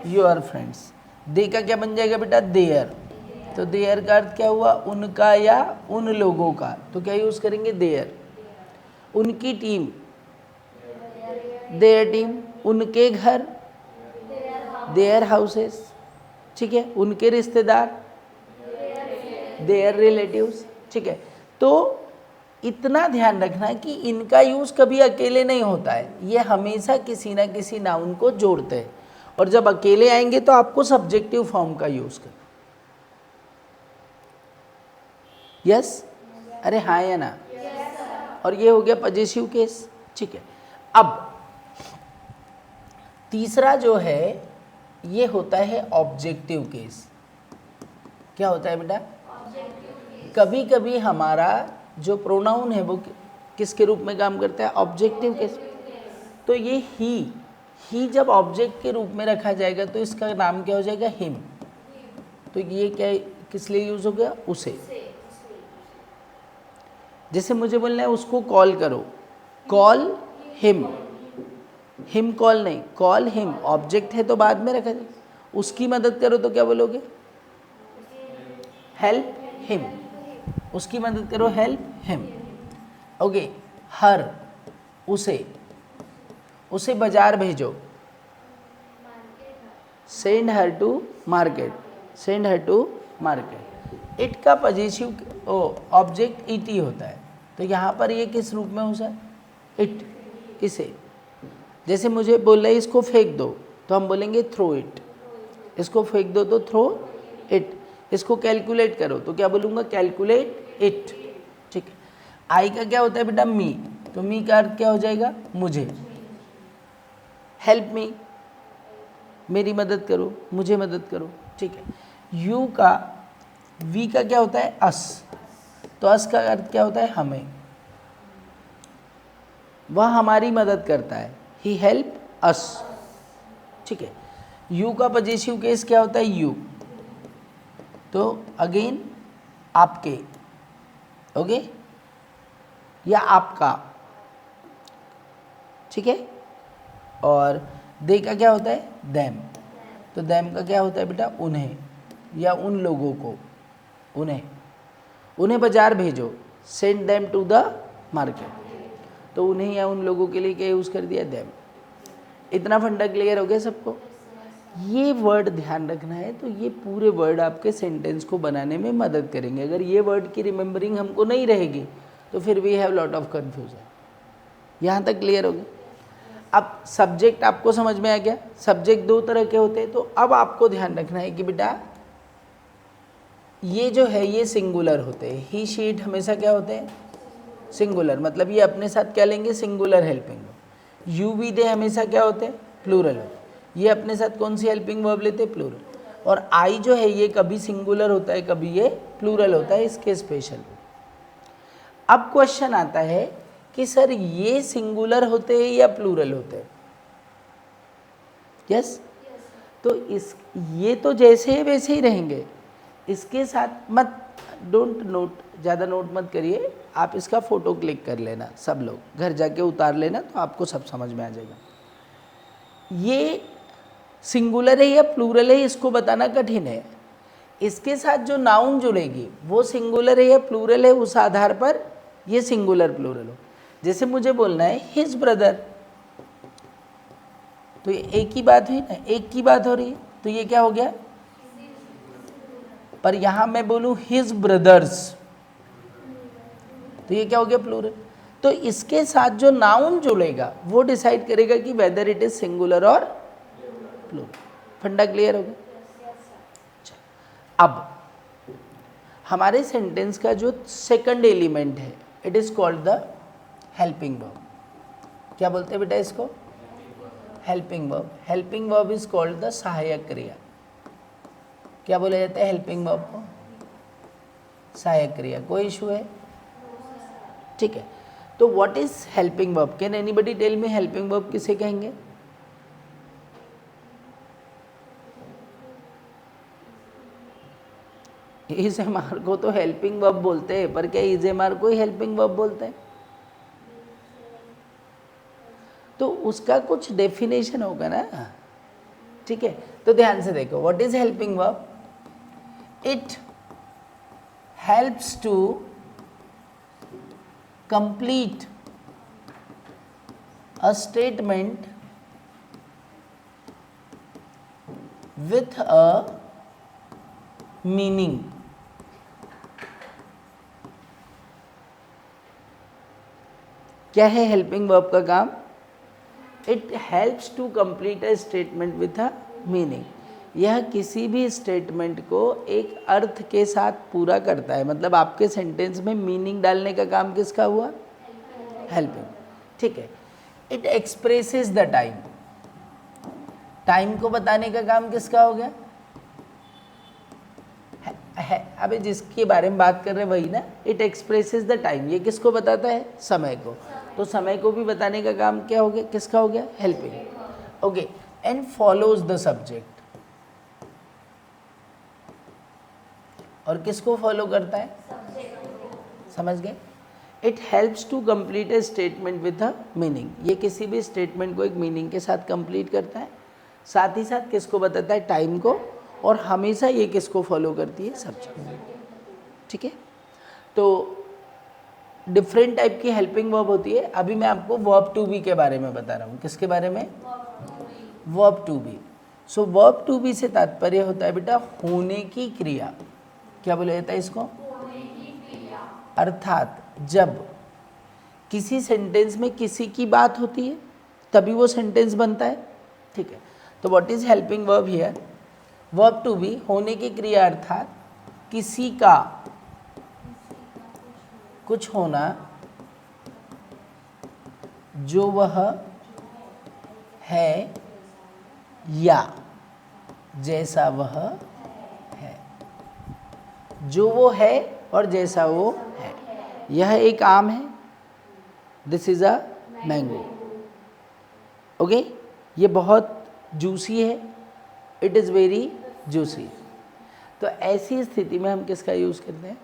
[SPEAKER 1] योर फ्रेंड्स। दे का क्या बन जाएगा बेटा, देयर, तो देयर का अर्थ क्या हुआ, उनका या उन लोगों का, तो क्या यूज करेंगे, देयर। उनकी टीम, देयर टीम, उनके घर, देयर हाउसेस, ठीक है, उनके रिश्तेदार, देयर रिलेटिव्स, ठीक है। तो इतना ध्यान रखना कि इनका यूज कभी अकेले नहीं होता है, ये हमेशा किसी ना किसी नाउन को जोड़ते हैं, और जब अकेले आएंगे तो आपको सब्जेक्टिव फॉर्म का यूज करना। यस, अरे हाँ या ना, और ये हो गया पजेसिव केस, ठीक है। अब तीसरा जो है ये होता है ऑब्जेक्टिव केस। क्या होता है बेटा, कभी कभी हमारा जो प्रोनाउन है वो किसके रूप में काम करता है, ऑब्जेक्टिव केस। तो ये ही जब ऑब्जेक्ट के रूप में रखा जाएगा तो इसका नाम क्या हो जाएगा, हिम। तो ये क्या किस लिए यूज हो गया, उसे। जैसे मुझे बोलना है उसको कॉल करो, कॉल हिम, हिम कॉल नहीं, कॉल हिम, ऑब्जेक्ट है तो बाद में रखा जाए। उसकी मदद करो तो क्या बोलोगे, हेल्प हिम, उसकी मदद करो, हेल्प हिम, ओके। हर, उसे, उसे बाजार भेजो, send her to market, send her to market. It का पजेसिव ऑब्जेक्ट इट ही होता है, तो यहाँ पर ये किस रूप में हो सकता है, इट, इसे। जैसे मुझे बोल रहा है इसको फेंक दो, तो हम बोलेंगे थ्रो इट, इसको फेंक दो तो थ्रो इट। इसको कैलकुलेट करो तो क्या बोलूँगा, कैलकुलेट इट, ठीक है। आई का क्या होता है बेटा, मी, तो मी का अर्थ क्या हो जाएगा, मुझे। हेल्प मी, मेरी मदद करो, मुझे मदद करो, ठीक है। यू का, वी का क्या होता है, अस, तो अस का अर्थ क्या होता है, हमें, वह हमारी मदद करता है, ही हेल्प अस, ठीक है। यू का पजेसिव केस क्या होता है, यू, तो अगेन आपके, ओके, या आपका, ठीक है। और दे का क्या होता है, देम, तो देम का क्या होता है बेटा, उन्हें या उन लोगों को, उन्हें, उन्हें बाजार भेजो, send them to the market, तो उन्हें या उन लोगों के लिए क्या यूज़ कर दिया, देम। इतना फंडा क्लियर हो गया सबको। ये वर्ड ध्यान रखना है, तो ये पूरे वर्ड आपके सेंटेंस को बनाने में मदद करेंगे। अगर ये वर्ड की रिमेंबरिंग हमको नहीं रहेगी तो फिर we have lot of confusion. यहाँ तक क्लियर हो गया। अब सब्जेक्ट आपको समझ में आ गया। सब्जेक्ट दो तरह के होते हैं, तो अब आपको ध्यान रखना है कि बेटा ये जो है ये सिंगुलर होते हैं। ही शी इट हमेशा क्या होते हैं, सिंगुलर, मतलब ये अपने साथ क्या लेंगे, सिंगुलर हेल्पिंग। यू वी दे हमेशा क्या होते हैं, प्लूरल होते हैं। ये अपने साथ कौन सी हेल्पिंग वर्ब लेते हैं, प्लूरल। और आई जो है ये कभी सिंगुलर होता है, कभी ये प्लूरल होता है, इसके स्पेशल। अब क्वेश्चन आता है कि सर ये सिंगुलर होते हैं या प्लूरल होते हैं। यस, तो इस ये तो जैसे है वैसे ही रहेंगे। इसके साथ मत डोंट नोट, ज़्यादा नोट मत करिए, आप इसका फ़ोटो क्लिक कर लेना, सब लोग घर जाके उतार लेना, तो आपको सब समझ में आ जाएगा। ये सिंगुलर है या प्लूरल है इसको बताना कठिन है। इसके साथ जो नाउन जुड़ेगी वो सिंगुलर है या प्लूरल है, उस आधार पर ये सिंगुलर प्लूरल हो। जैसे मुझे बोलना है हिज ब्रदर, तो ये एक ही बात हुई ना, एक की बात हो रही है, तो ये क्या हो गया। पर यहां मैं बोलूं हिज ब्रदर्स, तो ये क्या हो गया, प्लूरल। तो इसके साथ जो नाउन जुड़ेगा वो डिसाइड करेगा कि वेदर इट इज सिंगुलर और प्लूरल। फंडा क्लियर हो गया। अब हमारे सेंटेंस का जो सेकंड एलिमेंट है, it is called the helping verb. क्या बोलते हैं बेटा इसको, helping verb. Helping verb is called the सहायक क्रिया। क्या बोला जाता है हेल्पिंग वर्ब को, सहायक क्रिया, कोई इशू है? ठीक है, तो what is helping verb? Can anybody tell me helping verb किसे कहेंगे? इज एम आर को तो हेल्पिंग वर्ब बोलते हैं, पर क्या इज एम आर को ही हेल्पिंग वर्ब बोलते हैं? तो उसका कुछ डेफिनेशन होगा ना, ठीक है? तो ध्यान से देखो, what is helping verb? It helps to complete a statement with a meaning. क्या है हेल्पिंग वर्ब का काम? It helps to complete a statement with a meaning. यह किसी भी स्टेटमेंट को एक अर्थ के साथ पूरा करता है, मतलब आपके सेंटेंस में मीनिंग डालने का काम किसका हुआ? हेल्पिंग, ठीक है। It expresses the time, time को बताने का काम किसका हो गया? है अबे जिसके बारे में बात कर रहे हैं वही ना। इट एक्सप्रेसेस द टाइम, ये किसको बताता है? समय को। तो समय को भी बताने का काम क्या हो गया? किसका हो गया? Helping. Okay, and follows the subject, और किसको फॉलो करता है? समझ गए? It helps to complete a statement with a meaning, ये किसी भी स्टेटमेंट को एक मीनिंग के साथ कंप्लीट करता है, साथ ही साथ किसको बताता है? टाइम को। और हमेशा ये किसको फॉलो करती है? सब्जेक्ट, ठीक है। तो डिफरेंट टाइप की हेल्पिंग वर्ब होती है। अभी मैं आपको वर्ब टू बी के बारे में बता रहा हूँ। किसके बारे में? Verb to be. So verb to be से तात्पर्य होता है बेटा होने की क्रिया। क्या बोला जाता है इसको? होने की क्रिया। अर्थात जब किसी सेंटेंस में किसी की बात होती है तभी वो सेंटेंस बनता है, ठीक है। तो what is helping verb here? Verb to be, होने की क्रिया अर्थात किसी का कुछ होना जो वह है या जैसा वह है, जो वो है और जैसा वो है। यह एक आम है, this is a mango. Okay, ये बहुत जूसी है, इट इज़ वेरी जूसी। तो ऐसी स्थिति में हम किसका यूज़ करते हैं?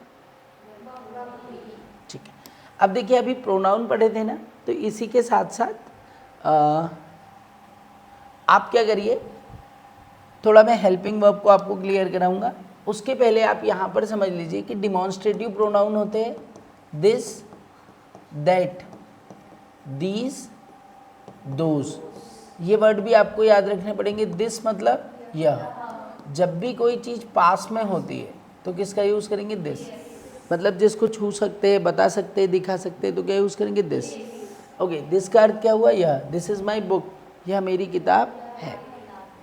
[SPEAKER 1] ठीक है। अब देखिए, अभी प्रोनाउन पढ़े थे ना, तो इसी के साथ साथ आप क्या करिए, थोड़ा मैं हेल्पिंग वर्ब को आपको क्लियर कराऊंगा। उसके पहले आप यहाँ पर समझ लीजिए कि डिमॉन्स्ट्रेटिव प्रोनाउन होते हैं दिस, दैट, दीज, दोज। ये वर्ड भी आपको याद रखने पड़ेंगे। दिस मतलब यह, जब भी कोई चीज़ पास में होती है तो किसका यूज़ करेंगे? दिस। मतलब जिसको छू सकते हैं, बता सकते हैं, दिखा सकते हैं, तो क्या यूज़ करेंगे? दिस। ओके, दिस का अर्थ क्या हुआ? यह, दिस इज़ माई बुक, यह मेरी किताब है,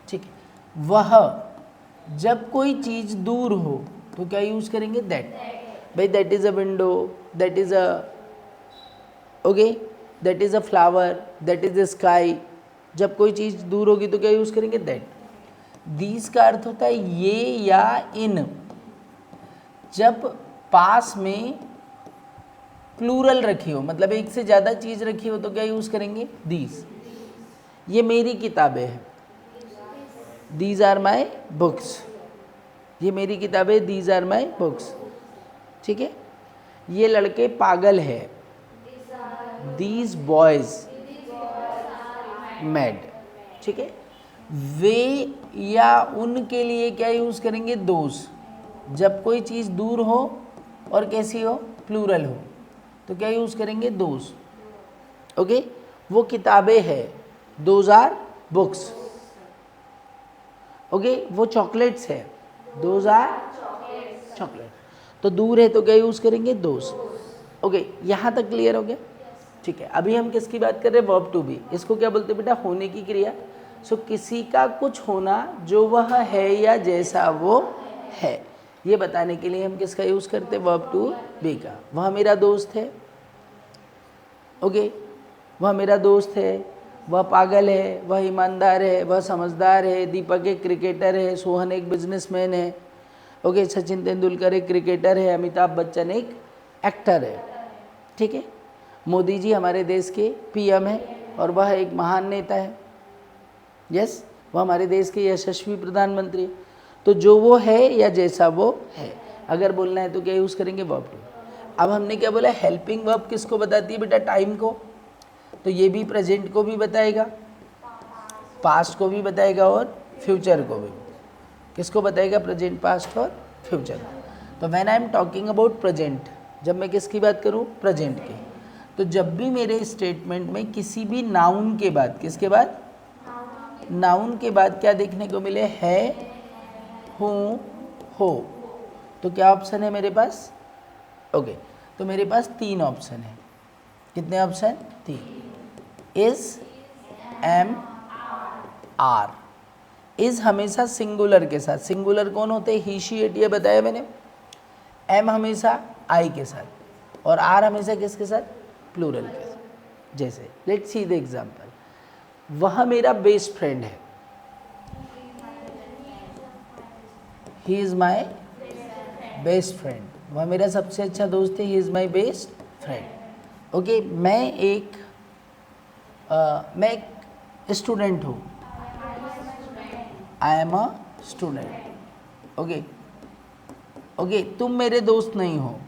[SPEAKER 1] ठीक है। वह, जब कोई चीज़ दूर हो तो क्या यूज़ करेंगे? दैट। भाई that is a window, that is a, okay, that is a flower, that is a sky. जब कोई चीज़ दूर होगी तो क्या यूज़ करेंगे? दैट। दीज का अर्थ होता है ये या इन, जब पास में प्लूरल रखी हो, मतलब एक से ज़्यादा चीज़ रखी हो तो क्या यूज़ करेंगे? दीज। ये मेरी किताबें हैं, दीज आर माई बुक्स। ये मेरी किताबें, दीज आर माई बुक्स, ठीक है। ये लड़के पागल है, दीज बॉयज मैड, ठीक है। वे या उनके लिए क्या यूज़ करेंगे? दोज। जब कोई चीज़ दूर हो और कैसी हो? प्लूरल हो, तो क्या यूज़ करेंगे? दोज। ओके, वो किताबें हैं, दोज आर बुक्स। ओके, वो चॉकलेट्स है, दोज आर चॉकलेट। तो दूर है तो क्या यूज़ करेंगे? दोज। ओके, यहाँ तक क्लियर हो गया? ठीक है। अभी हम किसकी बात कर रहे हैं? Verb to be. इसको क्या बोलते हैं बेटा? होने की क्रिया। सो किसी का कुछ होना जो वह है या जैसा वो है, ये बताने के लिए हम किसका यूज़ करते हैं? वर्ब टू बी का। वह मेरा दोस्त है, ओके, वह मेरा दोस्त है, वह पागल है, वह ईमानदार है, वह समझदार है, दीपक एक क्रिकेटर है, सोहन एक बिजनेसमैन है, ओके, सचिन तेंदुलकर एक क्रिकेटर है, अमिताभ बच्चन एक एक्टर है, ठीक है। मोदी जी हमारे देश के पीएम हैं और वह एक महान नेता है, यस, वह हमारे देश के यशस्वी प्रधानमंत्री। तो जो वो है या जैसा वो है, अगर बोलना है तो क्या यूज़ करेंगे, वर्ब टू। अब हमने क्या बोला, हेल्पिंग वर्ब किसको बताती है बेटा, टाइम को, तो ये भी प्रेजेंट को भी बताएगा, पास्ट को भी बताएगा और फ्यूचर को भी। किसको बताएगा, प्रेजेंट, पास्ट और फ्यूचर। तो when I am talking about present, जब मैं किसकी बात करूँ, प्रेजेंट की, तो जब भी मेरे स्टेटमेंट में किसी भी नाउन के बाद, किसके बाद, नाउन के बाद क्या देखने को मिले, है, हूँ, हो, तो क्या ऑप्शन है मेरे पास, ओके। तो मेरे पास 3 ऑप्शन है, कितने option, 3। Is, am, are. Is हमेशा सिंगुलर के साथ, सिंगुलर कौन होते हैं, ही, शी, इट, ये बताया मैंने। एम हमेशा आई के साथ और आर हमेशा किसके साथ, प्लूरल के साथ। जैसे लेट्स सी द एग्जांपल, वह मेरा बेस्ट फ्रेंड है, he is my best friend, वह मेरा सबसे अच्छा दोस्त है, he is my best friend. Okay, मैं एक स्टूडेंट हूँ, I am a student. Okay okay, तुम मेरे दोस्त नहीं हो,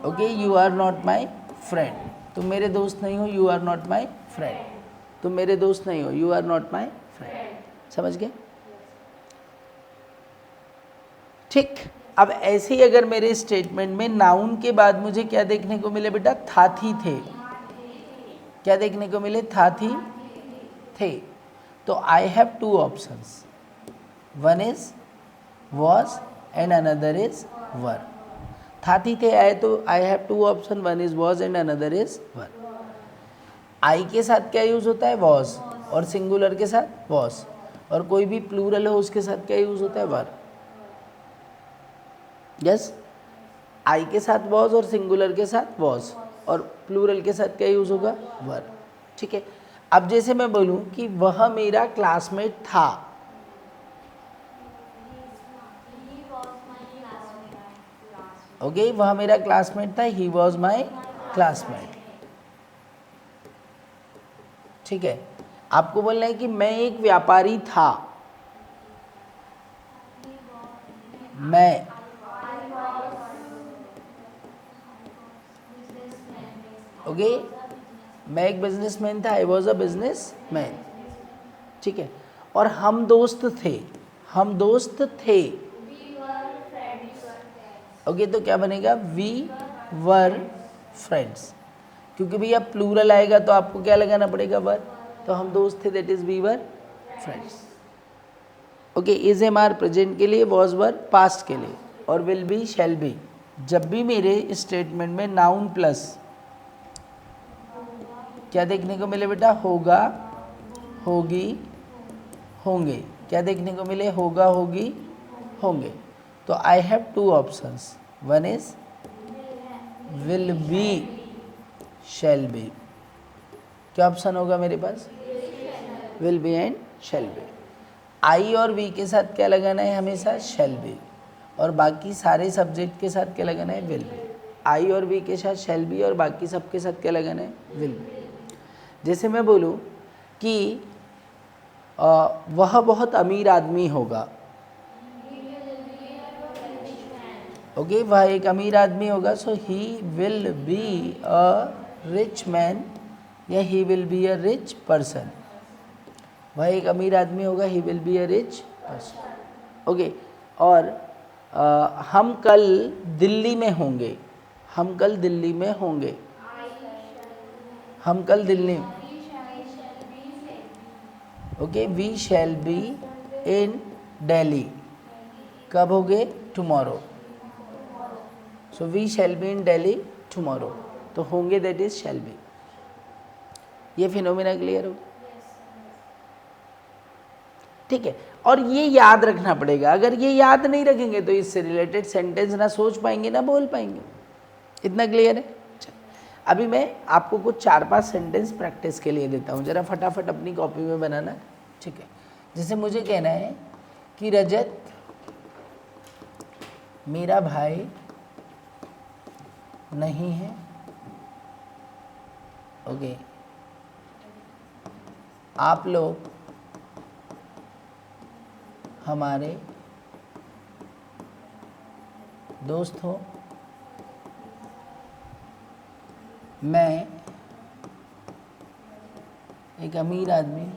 [SPEAKER 1] okay, you are not my friend. तुम मेरे दोस्त नहीं हो, you are not my friend. तुम मेरे दोस्त नहीं हो, you are not my friend. समझ गए, ठीक। अब ऐसे ही अगर मेरे स्टेटमेंट में नाउन के बाद मुझे क्या देखने को मिले बेटा, था, थी, थे, क्या देखने को मिले, था, थी, थे। तो I have 2 options, one is was and another is were. था, थी, थे आए तो I have 2 option, one is was and another is were. I के साथ क्या यूज होता है, वॉज, और सिंगुलर के साथ वॉज, और कोई भी प्लूरल हो उसके साथ क्या यूज होता है, वर। यस, आई के साथ वॉज और सिंगुलर के साथ वॉज और प्लूरल के साथ क्या यूज होगा, वर, ठीक है। अब जैसे मैं बोलूं कि वह मेरा क्लासमेट था, ओके, वह मेरा क्लासमेट था, ही वॉज माई क्लासमेट, ठीक है। आपको बोलना है कि मैं एक व्यापारी था, मैं, ओके, मैं एक बिजनेसमैन था, आई वॉज अ बिजनेसमैन, ठीक है। और हम दोस्त थे, हम दोस्त थे, ओके, तो क्या बनेगा, वी वर फ्रेंड्स, क्योंकि भैया प्लूरल आएगा तो आपको क्या लगाना पड़ेगा, वर, तो हम दोस्त थे, that is we were friends. Okay, is, am, are present के लिए, वॉज, वर पास्ट के लिए, और विल बी, शैल बी। जब भी मेरे स्टेटमेंट में नाउन प्लस क्या देखने को मिले बेटा, होगा, होगी, होंगे, क्या देखने को मिले, होगा, होगी, होंगे। तो I have 2 options, one is will be, shall be. क्या ऑप्शन होगा मेरे पास, will be and shall be. I और वी के साथ क्या लगाना है, हमेशा शैल बी, और बाकी सारे सब्जेक्ट के साथ क्या लगाना है, विल बी। आई और वी के साथ शैल बी और बाकी सब के साथ क्या लगाना है, विल बी। जैसे मैं बोलूँ कि वह बहुत अमीर आदमी होगा, ओके, वह एक अमीर आदमी होगा, so he will be a rich man, या he will be a rich person. वह एक अमीर आदमी होगा, he will be a rich person, okay. और हम कल दिल्ली में होंगे, हम कल दिल्ली में होंगे, हम कल Delhi, okay, we shall be in Delhi, कब होंगे, tomorrow, so we shall be in Delhi tomorrow, तो होंगे दैट इज शैल बी। ये फिनोमिना क्लियर हो, ठीक है। और ये याद रखना पड़ेगा, अगर ये याद नहीं रखेंगे तो इससे रिलेटेड सेंटेंस ना सोच पाएंगे ना बोल पाएंगे। इतना क्लियर है। अभी मैं आपको कुछ 4-5 सेंटेंस प्रैक्टिस के लिए देता हूँ, जरा फटाफट अपनी कॉपी में बनाना, ठीक है। जैसे मुझे कहना है कि रजत मेरा भाई नहीं है, ओके, आप लोग हमारे दोस्त हो, मैं एक अमीर आदमी,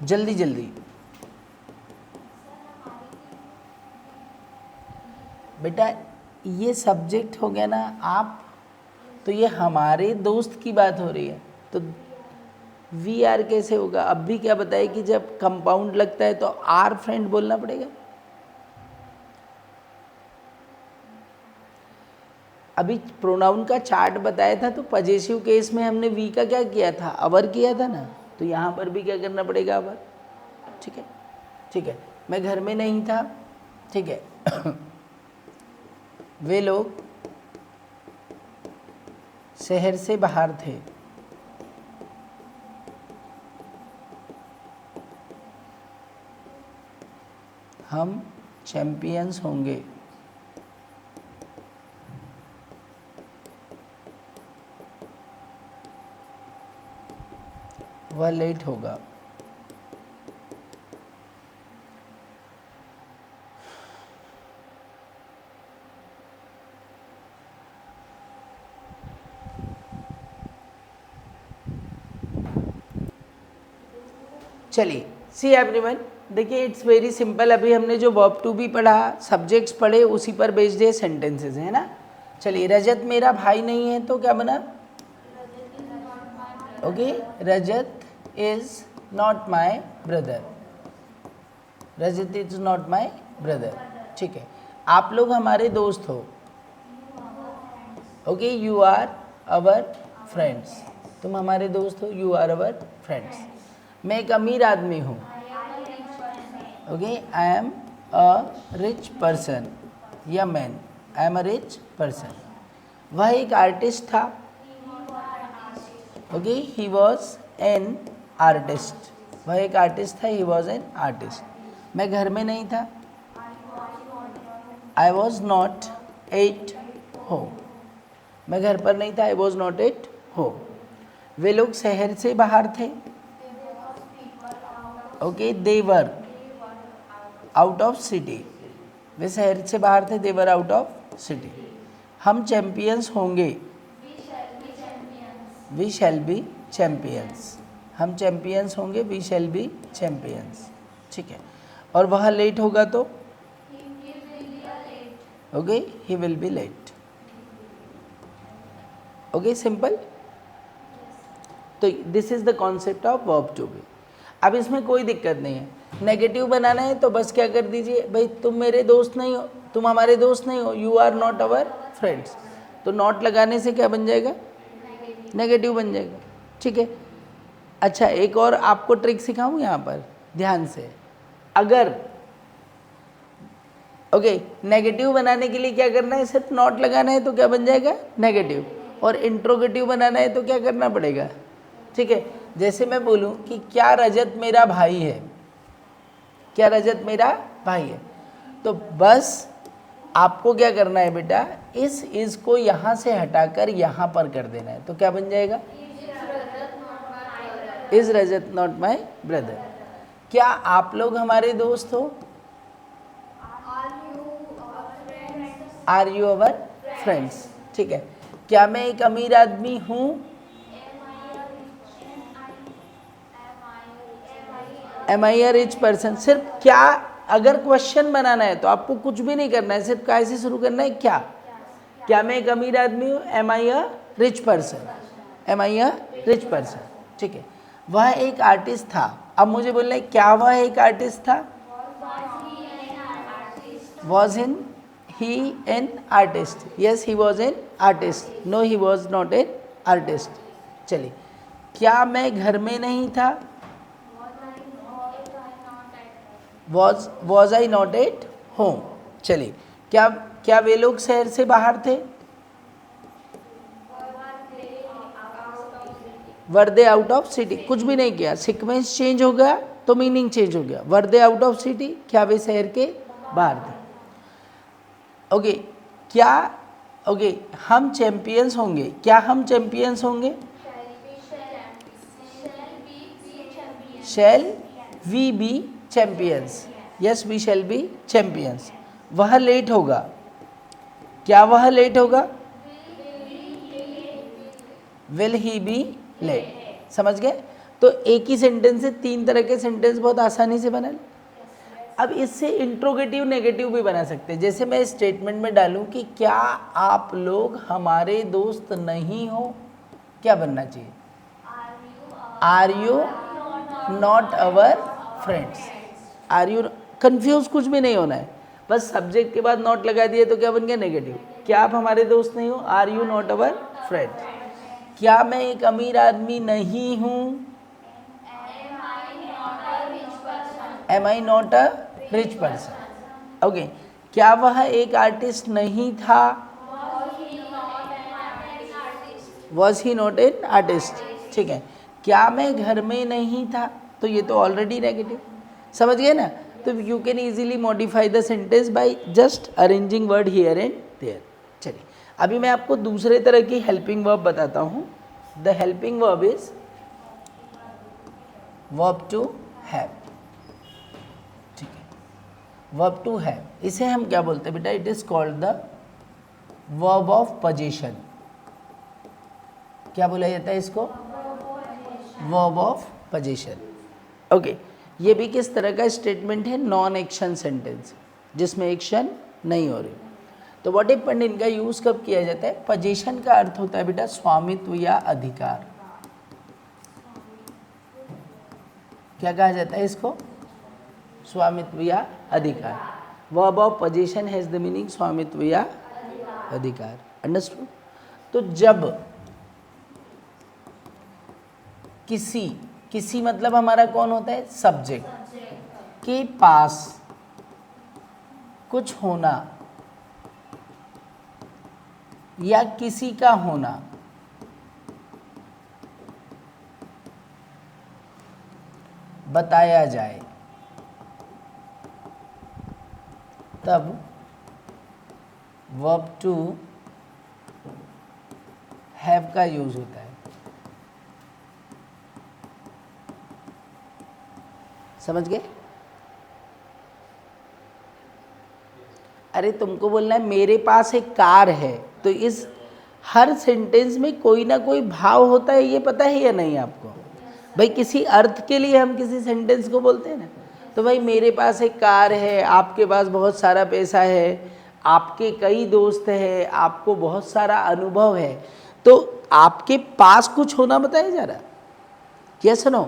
[SPEAKER 1] जल्दी जल्दी बेटा, ये सब्जेक्ट हो गया ना आप, तो ये हमारे दोस्त की बात हो रही है, तो वी आर कैसे होगा? अब भी क्या बताए कि जब कंपाउंड लगता है तो आर फ्रेंड बोलना पड़ेगा। अभी प्रोनाउन का चार्ट बताया था, तो पजेसिव केस में हमने वी का क्या किया था, अवर किया था ना, तो यहाँ पर भी क्या करना पड़ेगा, अवर। ठीक है, ठीक है। मैं घर में नहीं था, ठीक है। वे लोग शहर से बाहर थे, हम चैंपियंस होंगे, वह लेट होगा, चलिए सी एवरीवन, देखिए इट्स वेरी सिंपल। अभी हमने जो वर्ब टू भी पढ़ा, सब्जेक्ट्स पढ़े, उसी पर बेस्ड ये सेंटेंसेस है ना। चलिए, रजत मेरा भाई नहीं है तो क्या बना, okay, Rajat is not my brother, Rajat is not my brother. ठीक है, आप लोग हमारे दोस्त हो, okay, you are our friends, तुम हमारे दोस्त हो, यू आर अवर फ्रेंड्स। मैं एक अमीर आदमी हूँ, okay, I am a rich person, या man, I am a rich person. वह एक आर्टिस्ट था, okay, he was an artist, वह एक आर्टिस्ट था, ही वॉज एन आर्टिस्ट। मैं घर में नहीं था, I was not at home, मैं घर पर नहीं था, I was not at home. वे लोग शहर से बाहर थे, okay, they were out of city, वे शहर से बाहर थे, they were out of city. हम चैंपियंस होंगे, वी शैल बी चैंपियंस, हम चैंपियंस होंगे, वी शैल बी चैंपियंस। ठीक है, और वह लेट होगा तो, okay, he will be late, okay, simple. तो this is the concept of verb to be. अब इसमें कोई दिक्कत नहीं है, नेगेटिव बनाना है तो बस क्या कर दीजिए, भाई तुम मेरे दोस्त नहीं हो, तुम हमारे दोस्त नहीं हो, you are not our friends, तो नॉट लगाने से क्या बन जाएगा, नेगेटिव बन जाएगा। ठीक है, अच्छा एक और आपको ट्रिक सिखाऊं यहाँ पर, ध्यान से। अगर ओके, नेगेटिव बनाने के लिए क्या करना है, सिर्फ नॉट लगाना है तो क्या बन जाएगा, नेगेटिव, और इंट्रोगेटिव बनाना है तो क्या करना पड़ेगा। ठीक है, जैसे मैं बोलूं कि क्या रजत मेरा भाई है, क्या रजत मेरा भाई है, तो बस आपको क्या करना है बेटा, इस को यहाँ से हटाकर यहाँ पर कर देना है, तो क्या बन जाएगा, is Rajat not my brother. क्या आप लोग हमारे दोस्त हो, आर यू अवर फ्रेंड्स। ठीक है, क्या मैं एक अमीर आदमी हूँ, am I a rich person. सिर्फ क्या, अगर क्वेश्चन बनाना है तो आपको कुछ भी नहीं करना है, सिर्फ क्या से शुरू करना है, क्या मैं एक अमीर आदमी हूँ, am I a rich person, am I a rich person. ठीक है, वह एक आर्टिस्ट था, अब मुझे बोलना है क्या वह एक आर्टिस्ट था, Was in he an artist? Yes, he was an artist. No, he was not an artist. चलिए, क्या मैं घर में नहीं था? Was I not at home? चलिए, क्या वे लोग शहर से बाहर थे? वर दे आउट ऑफ सिटी? कुछ भी नहीं किया, सीक्वेंस चेंज हो गया तो मीनिंग चेंज हो गया. वर दे आउट ऑफ सिटी? क्या वे शहर के बाहर थे? ओके, क्या ओके हम चैंपियंस होंगे? क्या हम चैंपियंस होंगे? Shall we be champions? Yes, we shall be champions. वह लेट होगा? क्या वह लेट होगा? Will he be late? समझ गए? तो एक ही सेंटेंस से 3 तरह के सेंटेंस बहुत आसानी से बना. अब इससे इंट्रोगेटिव नेगेटिव भी बना सकते हैं. जैसे मैं स्टेटमेंट में डालूं कि क्या आप लोग हमारे दोस्त नहीं हो, क्या बनना चाहिए? Are you not our friends? Are you, confuse कुछ भी नहीं होना है, बस सब्जेक्ट के बाद नॉट लगा दिए तो क्या बन गया? नेगेटिव. क्या आप हमारे दोस्त नहीं हो? Are you not our friends? क्या मैं एक अमीर आदमी नहीं हूँ? Am I not a rich person? Okay. क्या वह एक आर्टिस्ट नहीं था? Was he not an artist? ठीक है. क्या मैं घर में नहीं था? तो ये तो ऑलरेडी नेगेटिव. समझ गए ना? तो you can easily modify the sentence by just arranging word here and there. चलिए, अभी मैं आपको दूसरे तरह की हेल्पिंग वर्ब बताता हूँ. The helping verb is verb to have. ठीक है, वर्ब टू हैव, इसे हम क्या बोलते हैं बेटा? It is called the verb of position. क्या बोला जाता है इसको? Verb of position. ओके. ये भी किस तरह का स्टेटमेंट है? नॉन एक्शन सेंटेंस, जिसमें एक्शन नहीं हो रही. तो व्हाट हैपेंड, इनका यूज कब किया जाता है? पोजीशन का अर्थ होता है बेटा स्वामित्व या अधिकार. क्या कहा जाता है इसको? स्वामित्व या अधिकार. Verb of position has the meaning स्वामित्व या अधिकार. अंडरस्टूड? तो जब किसी मतलब हमारा कौन होता है? सब्जेक्ट के पास कुछ होना या किसी का होना बताया जाए, तब वर्ब टू हैव का यूज होता है. समझ गए? अरे तुमको बोलना है मेरे पास एक कार है, तो इस हर सेंटेंस में कोई ना कोई भाव होता है, ये पता है या नहीं आपको? भाई किसी अर्थ के लिए हम किसी सेंटेंस को बोलते हैं ना. तो भाई मेरे पास एक कार है, आपके पास बहुत सारा पैसा है, आपके कई दोस्त हैं, आपको बहुत सारा अनुभव है, तो आपके पास कुछ होना बताया जा रहा. Yes no?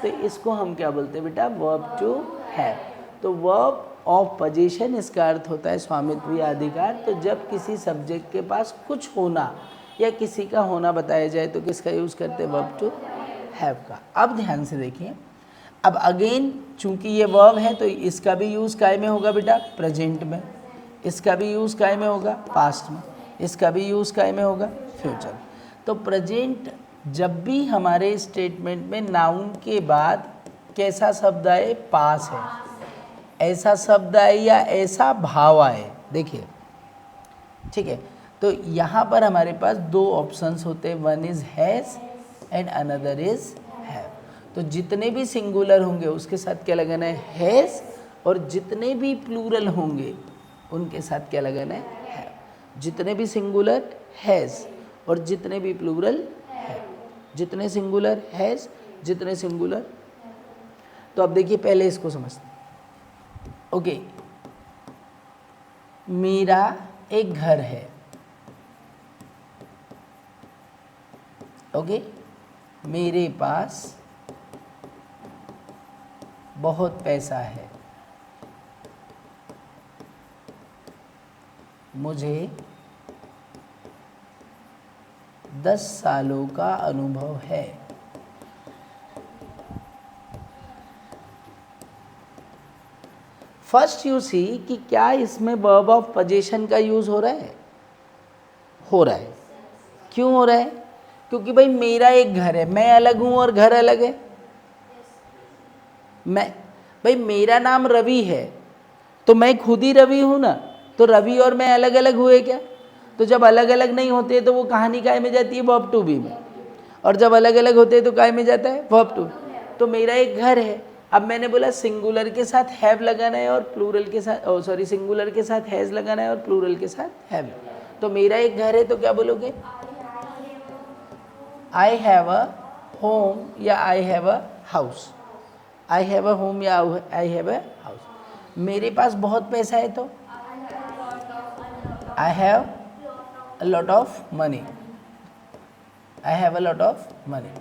[SPEAKER 1] तो इसको हम क्या बोलते हैं बेटा? Verb to have. तो वर्ब ऑफ पोजीशन, इसका अर्थ होता है स्वामित्व या अधिकार. तो जब किसी सब्जेक्ट के पास कुछ होना या किसी का होना बताया जाए तो किसका यूज़ करते हैं? वर्ब टू हैव का. अब ध्यान से देखिए, अब अगेन चूंकि ये वर्ब है तो इसका भी यूज़ काय में होगा बेटा? प्रेजेंट में. इसका भी यूज़ काय में होगा? पास्ट में. इसका भी यूज़ काय में होगा? फ्यूचर. तो प्रेजेंट जब भी हमारे स्टेटमेंट में नाउन के बाद कैसा शब्द आए? पास है. ऐसा शब्द आए या ऐसा भाव आए, देखिए. ठीक है, तो यहाँ पर हमारे पास 2 ऑप्शंस होते हैं. One is has and another is have. तो जितने भी सिंगुलर होंगे उसके साथ क्या लगाना है? हैज़. और जितने भी प्लूरल होंगे उनके साथ क्या लगाना है? हैव. जितने भी सिंगुलर हैज़ और जितने भी प्लूरल हैव. जितने सिंगुलर हैज़, जितने सिंगुलर. तो अब देखिए, पहले इसको समझते हैं. ओके, मेरा एक घर है. ओके, मेरे पास बहुत पैसा है. मुझे 10 सालों का अनुभव है। फर्स्ट यू सी कि क्या इसमें वर्ब ऑफ पोजीशन का यूज हो रहा है? हो रहा है। क्यों हो रहा है? क्योंकि भाई मेरा एक घर है, मैं अलग हूं और घर अलग है। भाई मेरा नाम रवि है तो मैं खुद ही रवि हूं ना, तो रवि और मैं अलग अलग हुए क्या? तो जब अलग अलग नहीं होते तो वो कहानी काय में जाती है? वर्ब टू बी में। और जब अलग अलग होते हैं तो काय में जाता है? Verb to. तो मेरा एक घर है, अब मैंने बोला सिंगुलर के साथ हैव लगाना है और प्लूरल के साथ सिंगुलर के साथ हैज लगाना है और प्लूरल के साथ हैव। तो मेरा एक घर है तो क्या बोलोगे? आई हैव अ होम या आई have a house. I have a home या आई हैव अ हाउस। मेरे पास बहुत पैसा है तो I have a lot of money. I have a lot of money.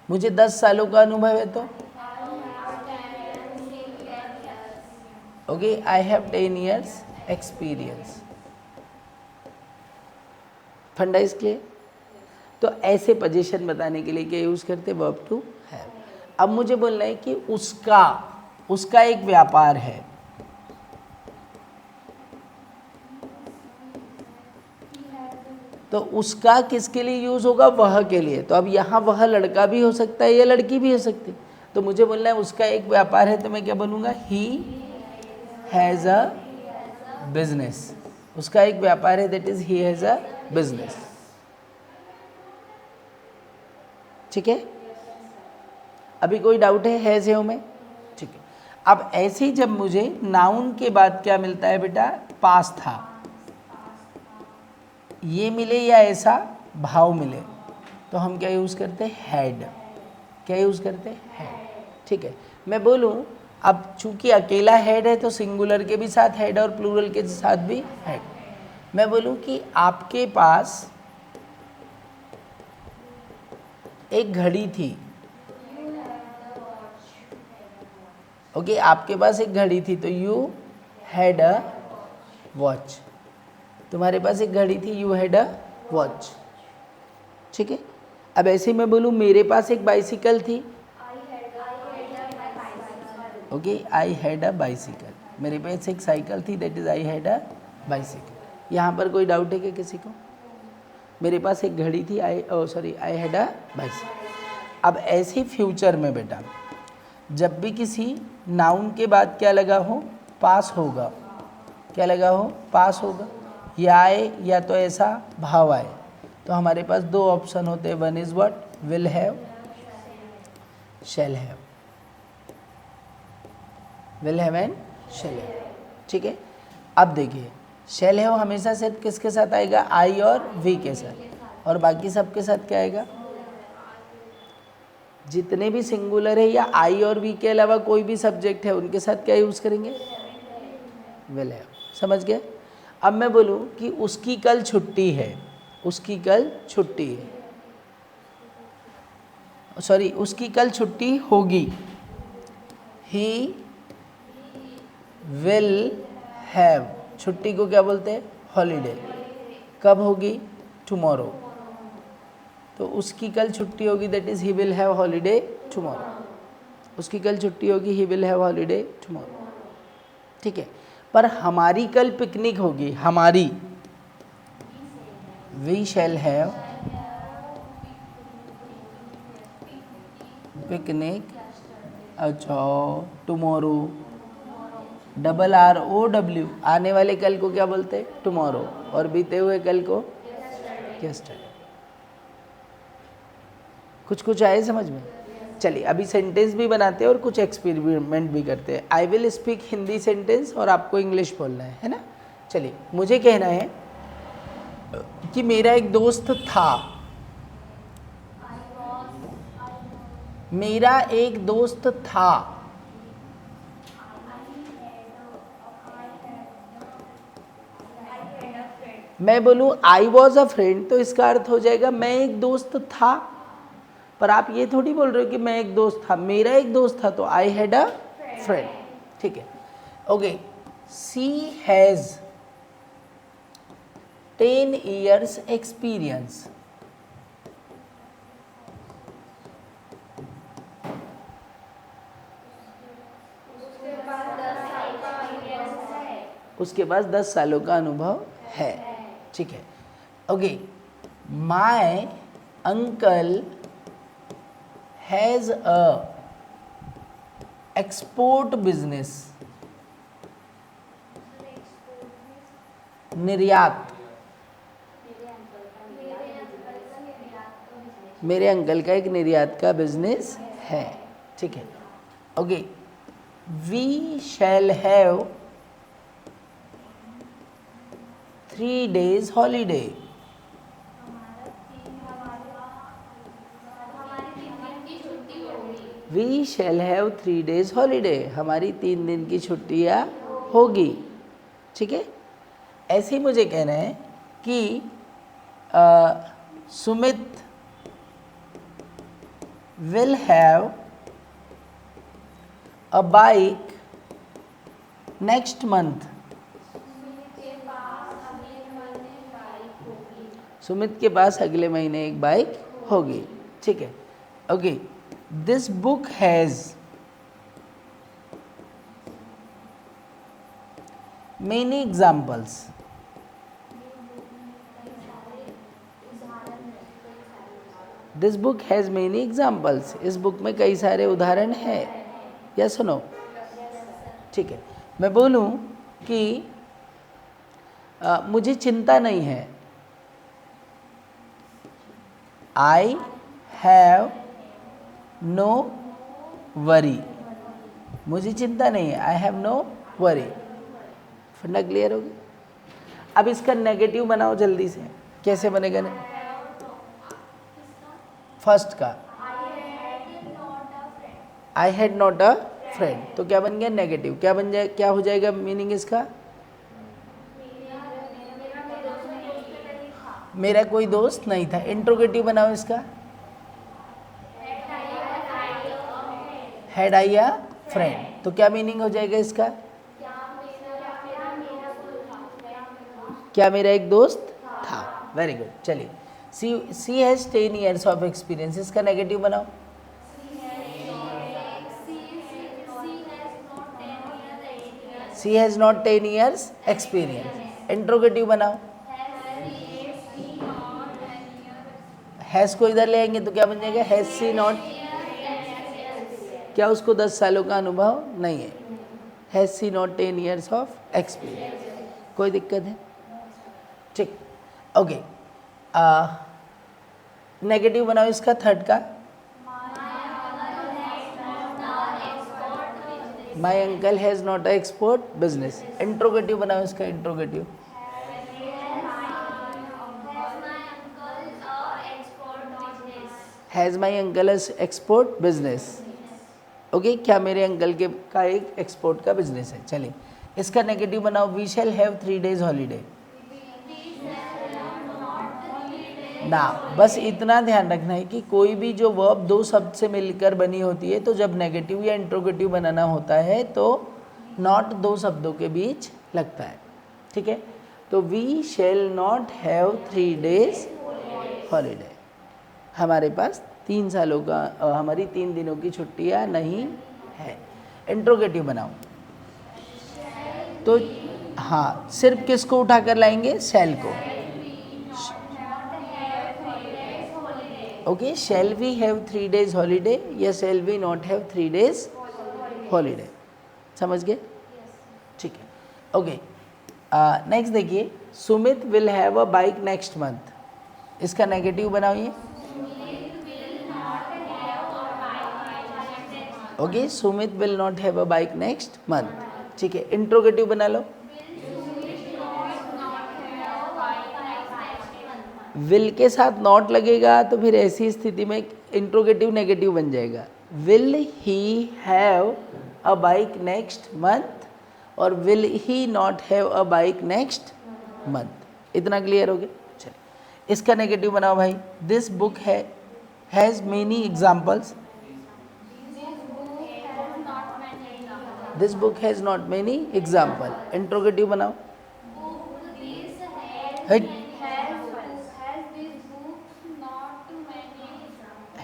[SPEAKER 1] मुझे 10 सालों का अनुभव है तो okay, I have 10 years experience. फंडा इज क्लियर? तो ऐसे पोजीशन बताने के लिए क्या यूज करते? Verb to have. अब मुझे बोलना है कि उसका एक व्यापार है। तो उसका किसके लिए यूज होगा? वह के लिए। तो अब यहाँ वह लड़का भी हो सकता है या लड़की भी हो सकती है। तो मुझे बोलना है उसका एक व्यापार है, तो मैं क्या बोलूँगा? ही हैज़ अ बिजनेस। उसका एक व्यापार है, that is he has a business. ठीक है? अभी कोई डाउट है हैज़ है में? ठीक है। अब ऐसे ही जब मुझे नाउन के बाद क्या मिलता है बेटा? पास था। ये मिले या ऐसा भाव मिले तो हम क्या यूज़ करते हैं? हैड। क्या यूज़ करते हैं? हैड। ठीक है। मैं बोलूँ अब चूंकि अकेला हेड है तो सिंगुलर के भी साथ हेड और प्लूरल के साथ भी हेड। मैं बोलूँ कि आपके पास एक घड़ी थी। ओके, आपके पास एक घड़ी थी तो यू हैड अ वॉच। तुम्हारे पास एक घड़ी थी, यू हैड अ वॉच। ठीक है। अब ऐसे मैं बोलूँ मेरे पास एक बाइसिकल थी। Okay, I had a bicycle. मेरे पास एक साइकिल थी, that is I had a bicycle. यहाँ पर कोई डाउट है क्या किसी को? मेरे पास एक घड़ी थी, आई हैड अ बाइसिकल। अब ऐसे फ्यूचर में बेटा जब भी किसी नाउन के बाद क्या लगा हो? पास होगा। क्या लगा हो? पास होगा। या आए या तो ऐसा भाव आए तो हमारे पास दो ऑप्शन होते हैं। One is what? Will have, shall have. Will have and shall have. ठीक है। अब देखिए शैल हैव हमेशा से किसके साथ आएगा? आई और वी के साथ। और बाकी सबके साथ क्या आएगा? जितने भी सिंगुलर है या आई और वी के अलावा कोई भी सब्जेक्ट है उनके साथ क्या यूज़ करेंगे? Will have. समझ गए? अब मैं बोलूँ कि उसकी कल छुट्टी है। उसकी कल छुट्टी है, सॉरी उसकी कल छुट्टी होगी। He will have. छुट्टी को क्या बोलते हैं? हॉलीडे। कब होगी? टुमारो। तो उसकी कल छुट्टी होगी, that is he will have holiday tomorrow. उसकी कल छुट्टी होगी, he will have holiday tomorrow. ठीक है। पर हमारी कल पिकनिक होगी। हमारी, वी शैल हैव पिकनिक अच्छा tomorrow. Double R O W. आने वाले कल को क्या बोलते हैं? टुमारो। और बीते हुए कल को यस्टरडे। कुछ कुछ आए समझ में? चलिए अभी सेंटेंस भी बनाते हैं और कुछ एक्सपेरिमेंट भी करते हैं। I will speak Hindi sentence और आपको इंग्लिश बोलना है ना? चलिए मुझे कहना है कि मेरा एक दोस्त था। मेरा एक दोस्त था। मैं बोलूँ आई वॉज अ फ्रेंड तो इसका अर्थ हो जाएगा मैं एक दोस्त था। पर आप ये थोड़ी बोल रहे हो कि मैं एक दोस्त था। मेरा एक दोस्त था तो आई हैड अ फ्रेंड। ठीक है। Okay, she has 10 years experience. उसके पास 10 सालों का अनुभव है, ठीक है। Okay, my uncle has a export business. निर्यात, मेरे अंकल का एक निर्यात का बिजनेस है, ठीक है। Okay, we shall have 3 days holiday. We shall have 3 days holiday, हमारी 3 दिन की छुट्टियाँ होगी, ठीक है। ऐसे ही मुझे कहना है कि Sumit will have a bike next month. Sumit के पास अगले महीने एक बाइक होगी, ठीक है। Okay, this book has many examples. This book has many examples, इस बुक में कई सारे उदाहरण हैं, या सुनो, ठीक है। मैं बोलूँ कि मुझे चिंता नहीं है। आई हैव नो वरी, मुझे चिंता नहीं है, आई हैव नो वरी। फंडा क्लियर होगी। अब इसका नेगेटिव बनाओ जल्दी से, कैसे बनेगा ना? फर्स्ट का I had not a friend, तो क्या बन गया? नेगेटिव। क्या बन जाए, क्या हो जाएगा मीनिंग इसका? मेरा कोई दोस्त नहीं था। इंट्रोगेटिव बनाओ इसका, हैड आई अ फ्रेंड, तो क्या मीनिंग हो जाएगा इसका? क्या मेरा एक दोस्त था। Very good. चलिए, she has 10 years of experience, इसका नेगेटिव बनाओ। She has not 10 years experience. Interrogative बनाओ। हैज़ को इधर ले आएंगे तो क्या बन जाएगा? हैज़ सी नॉट, क्या उसको 10 सालों का अनुभव नहीं है? Has she not 10 years of experience. कोई दिक्कत है? ठीक, ओके। नेगेटिव बनाओ इसका, थर्ड का। My uncle has not a export business. Interrogative बनाओ इसका, interrogative. Has my uncle export business. Okay, क्या मेरे अंकल के का एक एक्सपोर्ट का बिजनेस है। चलिए, इसका नेगेटिव बनाओ। We shall have 3 days holiday. ना, बस इतना ध्यान रखना है कि कोई भी जो वर्ब दो शब्द से मिलकर बनी होती है, तो जब नेगेटिव या इंट्रोगेटिव बनाना होता है तो नॉट दो शब्दों के बीच लगता है, ठीक है। तो we shall not have 3 days holiday, हमारे पास 3 सालों का हमारी 3 दिनों की छुट्टियाँ नहीं है। इंट्रोगेटिव बनाओ तो हाँ, सिर्फ किसको उठाकर लाएंगे? शैल को। Okay, shall we have 3 days holiday या shall we not have 3 days holiday, समझ गए? ठीक है, ओके। नेक्स्ट देखिए, Sumit will have a bike next month, इसका नेगेटिव बनाइए। Okay, Sumit will not have a bike next month, ठीक है। इंट्रोगेटिव बना लो। विल के साथ नॉट लगेगा तो फिर ऐसी स्थिति में इंट्रोगेटिव नेगेटिव बन जाएगा। Will he have a bike next month और will he not have a bike next month. इतना क्लियर हो गया? चलिए, इसका नेगेटिव बनाओ भाई। This book has many examples. This book has not many example. Interrogative बनाओ।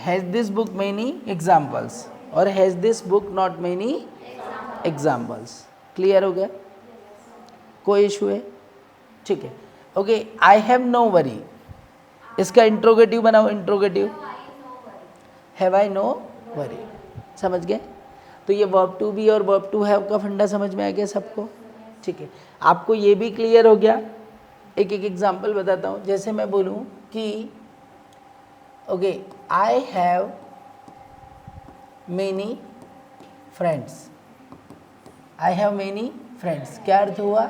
[SPEAKER 1] Has this book many examples और has this book not many examples. Clear हो गया? कोई इशू है? ठीक है, okay. I have no worry, इसका इंट्रोगेटिव बनाओ। Interrogative, have I know worry. समझ गए? तो ये वर्ब टू बी और वर्ब टू हैव का फंडा समझ में आ गया सबको? ठीक है, आपको ये भी क्लियर हो गया? एक एक एग्जांपल बताता हूँ। जैसे मैं बोलूँ कि okay, I have many friends. I have many friends, क्या अर्थ हुआ?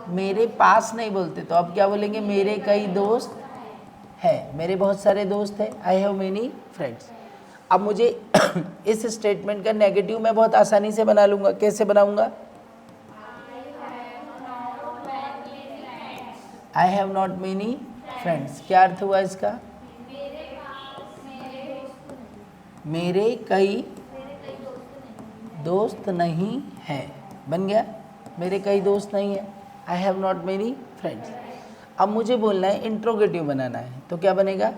[SPEAKER 1] मेरे पास नहीं बोलते तो अब क्या बोलेंगे? मेरे कई दोस्त हैं, मेरे बहुत सारे दोस्त हैं। I have many friends. अब मुझे इस स्टेटमेंट का नेगेटिव मैं बहुत आसानी से बना लूँगा। कैसे बनाऊँगा? I have not many friends, क्या अर्थ हुआ इसका? मेरे कई दोस्त नहीं हैं। बन गया, मेरे कई दोस्त नहीं हैं। I have not many friends. अब मुझे बोलना है, इंट्रोगेटिव बनाना है, तो क्या बनेगा?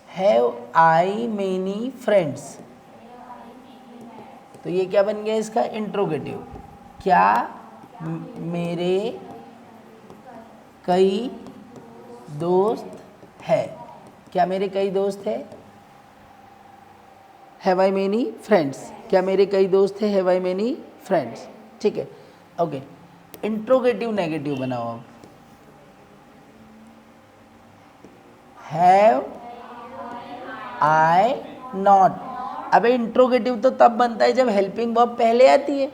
[SPEAKER 1] Have I many friends. तो ये क्या बन गया इसका? इंट्रोगेटिव। क्या मेरे कई दोस्त है? क्या मेरे कई दोस्त है? Have I many friends. क्या मेरे कई दोस्त है? Have I many friends. ठीक है, ओके। इंट्रोगेटिव नेगेटिव बनाओ अब। Have I not. अबे इंट्रोगेटिव तो तब बनता है जब हेल्पिंग वर्ब पहले आती है,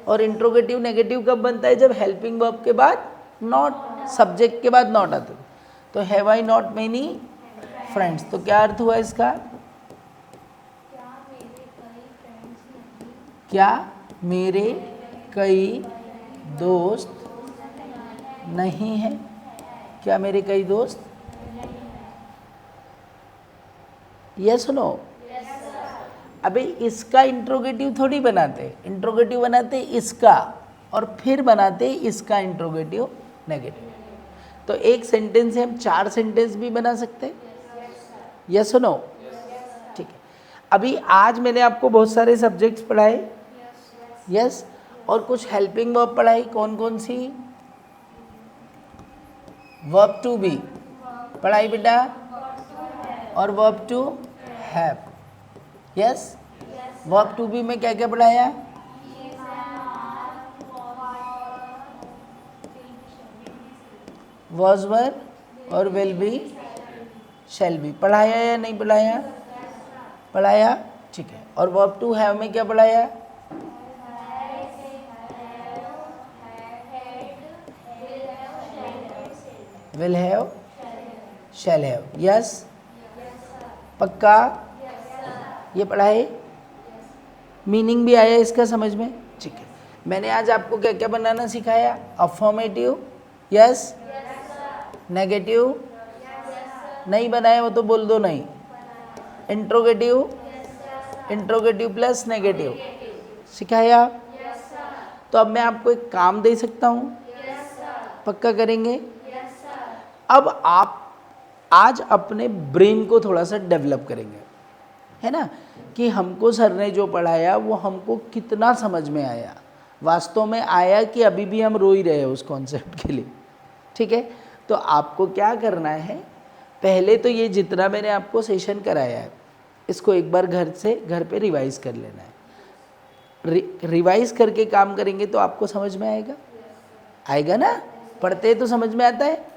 [SPEAKER 1] और इंट्रोगेटिव नेगेटिव कब बनता है? जब हेल्पिंग वर्ब के बाद नॉट, सब्जेक्ट के बाद नॉट आता है। तो have I not many friends, तो क्या अर्थ हुआ इसका? क्या मेरे कई दोस्त नहीं हैं? क्या मेरे कई दोस्त? Yes no? अबे इसका इंट्रोगेटिव थोड़ी बनाते, इंट्रोगेटिव बनाते इसका और फिर बनाते इसका इंट्रोगेटिव नेगेटिव। तो एक सेंटेंस से हम 4 सेंटेंस भी बना सकते हैं। Yes no? ठीक है, अभी आज मैंने आपको बहुत सारे सब्जेक्ट्स पढ़ाए। यस, और कुछ हेल्पिंग वर्ब पढ़ाई। कौन कौन सी? वर्ब टू बी पढ़ाई बेटा, और verb to have. Yes, verb to be में क्या क्या पढ़ाया? वॉज, वर और विल बी, शैल बी। पढ़ाया या नहीं पढ़ाया? पढ़ाया, ठीक है। और वर्ब टू हैव में क्या पढ़ाया? Will have, shall have. Yes, पक्का? ये पढ़ाए? मीनिंग भी आया इसका समझ में? ठीक है, मैंने आज आपको क्या क्या बनाना सिखाया? अफर्मेटिव, यस, नेगेटिव, नहीं बनाया वो तो बोल दो नहीं। इंट्रोगेटिव, इंट्रोगेटिव प्लस नेगेटिव सिखाया। तो अब मैं आपको एक काम दे सकता हूँ, पक्का करेंगे? अब आप आज अपने ब्रेन को थोड़ा सा डेवलप करेंगे, है ना, कि हमको सर ने जो पढ़ाया वो हमको कितना समझ में आया, वास्तव में आया कि अभी भी हम रो ही रहे हैं उस कॉन्सेप्ट के लिए। ठीक है, तो आपको क्या करना है, पहले तो ये जितना मैंने आपको सेशन कराया है इसको एक बार घर पे रिवाइज कर लेना है। रिवाइज करके काम करेंगे तो आपको समझ में आएगा, आएगा ना? पढ़ते तो समझ में आता है,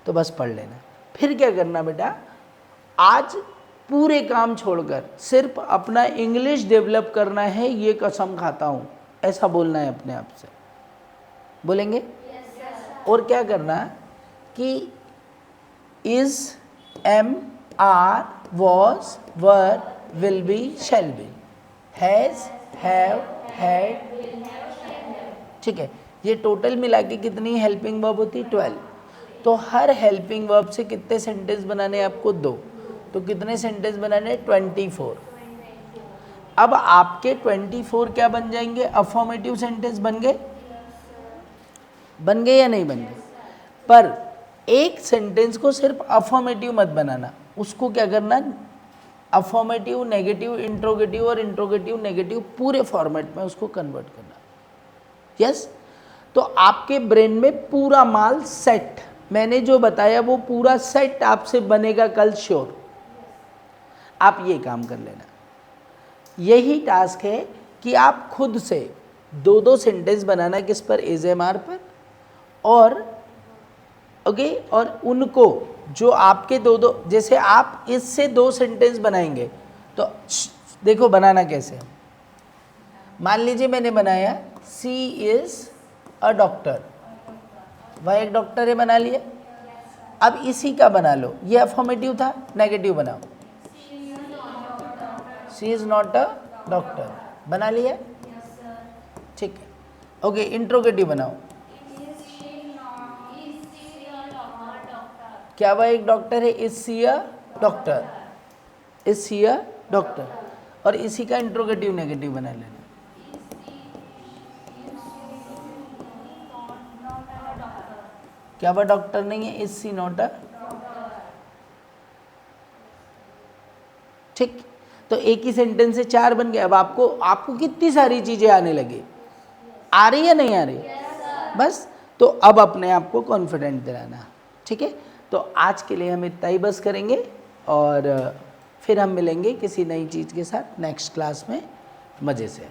[SPEAKER 1] तो बस पढ़ लेना। फिर क्या करना बेटा, आज पूरे काम छोड़कर सिर्फ अपना इंग्लिश डेवलप करना है, ये कसम खाता हूँ, ऐसा बोलना है अपने आप से। बोलेंगे? और क्या करना कि is, am, are, was, were, will be, shall be, has, have, had. ठीक है, ये टोटल मिला के कितनी हेल्पिंग वर्ब होती? 12। तो हर हेल्पिंग वर्ब से कितने सेंटेंस बनाने आपको? 2। तो कितने सेंटेंस बनाने? 24। अब आपके 24 क्या बन जाएंगे? अफर्मेटिव सेंटेंस बन गए? बन गए या नहीं बन गए? पर एक सेंटेंस को सिर्फ अफर्मेटिव मत बनाना, उसको क्या करना, अफर्मेटिव, नेगेटिव, इंट्रोगेटिव और इंट्रोगेटिव नेगेटिव पूरे फॉर्मेट में उसको कन्वर्ट करना। यस, तो आपके ब्रेन में पूरा माल सेट, मैंने जो बताया वो पूरा सेट आपसे बनेगा कल श्योर। आप ये काम कर लेना। यही टास्क है कि आप खुद से 2-2 सेंटेंस बनाना, किस पर, ASMR पर, और ओके, और उनको जो आपके 2-2, जैसे आप इससे 2 सेंटेंस बनाएंगे तो देखो बनाना कैसे। मान लीजिए मैंने बनाया सी इज अ डॉक्टर, वह एक डॉक्टर है, बना लिया। अब इसी का बना लो, ये अफर्मेटिव था, नेगेटिव बनाओ, she is not a doctor, बना लिया, ठीक है। ओके, इंट्रोगेटिव बनाओ, क्या वह एक डॉक्टर है, is she a doctor, is she a doctor, और इसी का इंट्रोगेटिव नेगेटिव बना लेना, क्या वह डॉक्टर नहीं है, इज सी नॉट अ, ठीक। तो एक ही सेंटेंस से 4 बन गए। अब आपको कितनी सारी चीजें आने लगी, आ रही है नहीं आ रही, बस। तो अब अपने आप को कॉन्फिडेंट दिलाना, ठीक है। तो आज के लिए हम इतना ही बस करेंगे, और फिर हम मिलेंगे किसी नई चीज़ के साथ नेक्स्ट क्लास में। मज़े से।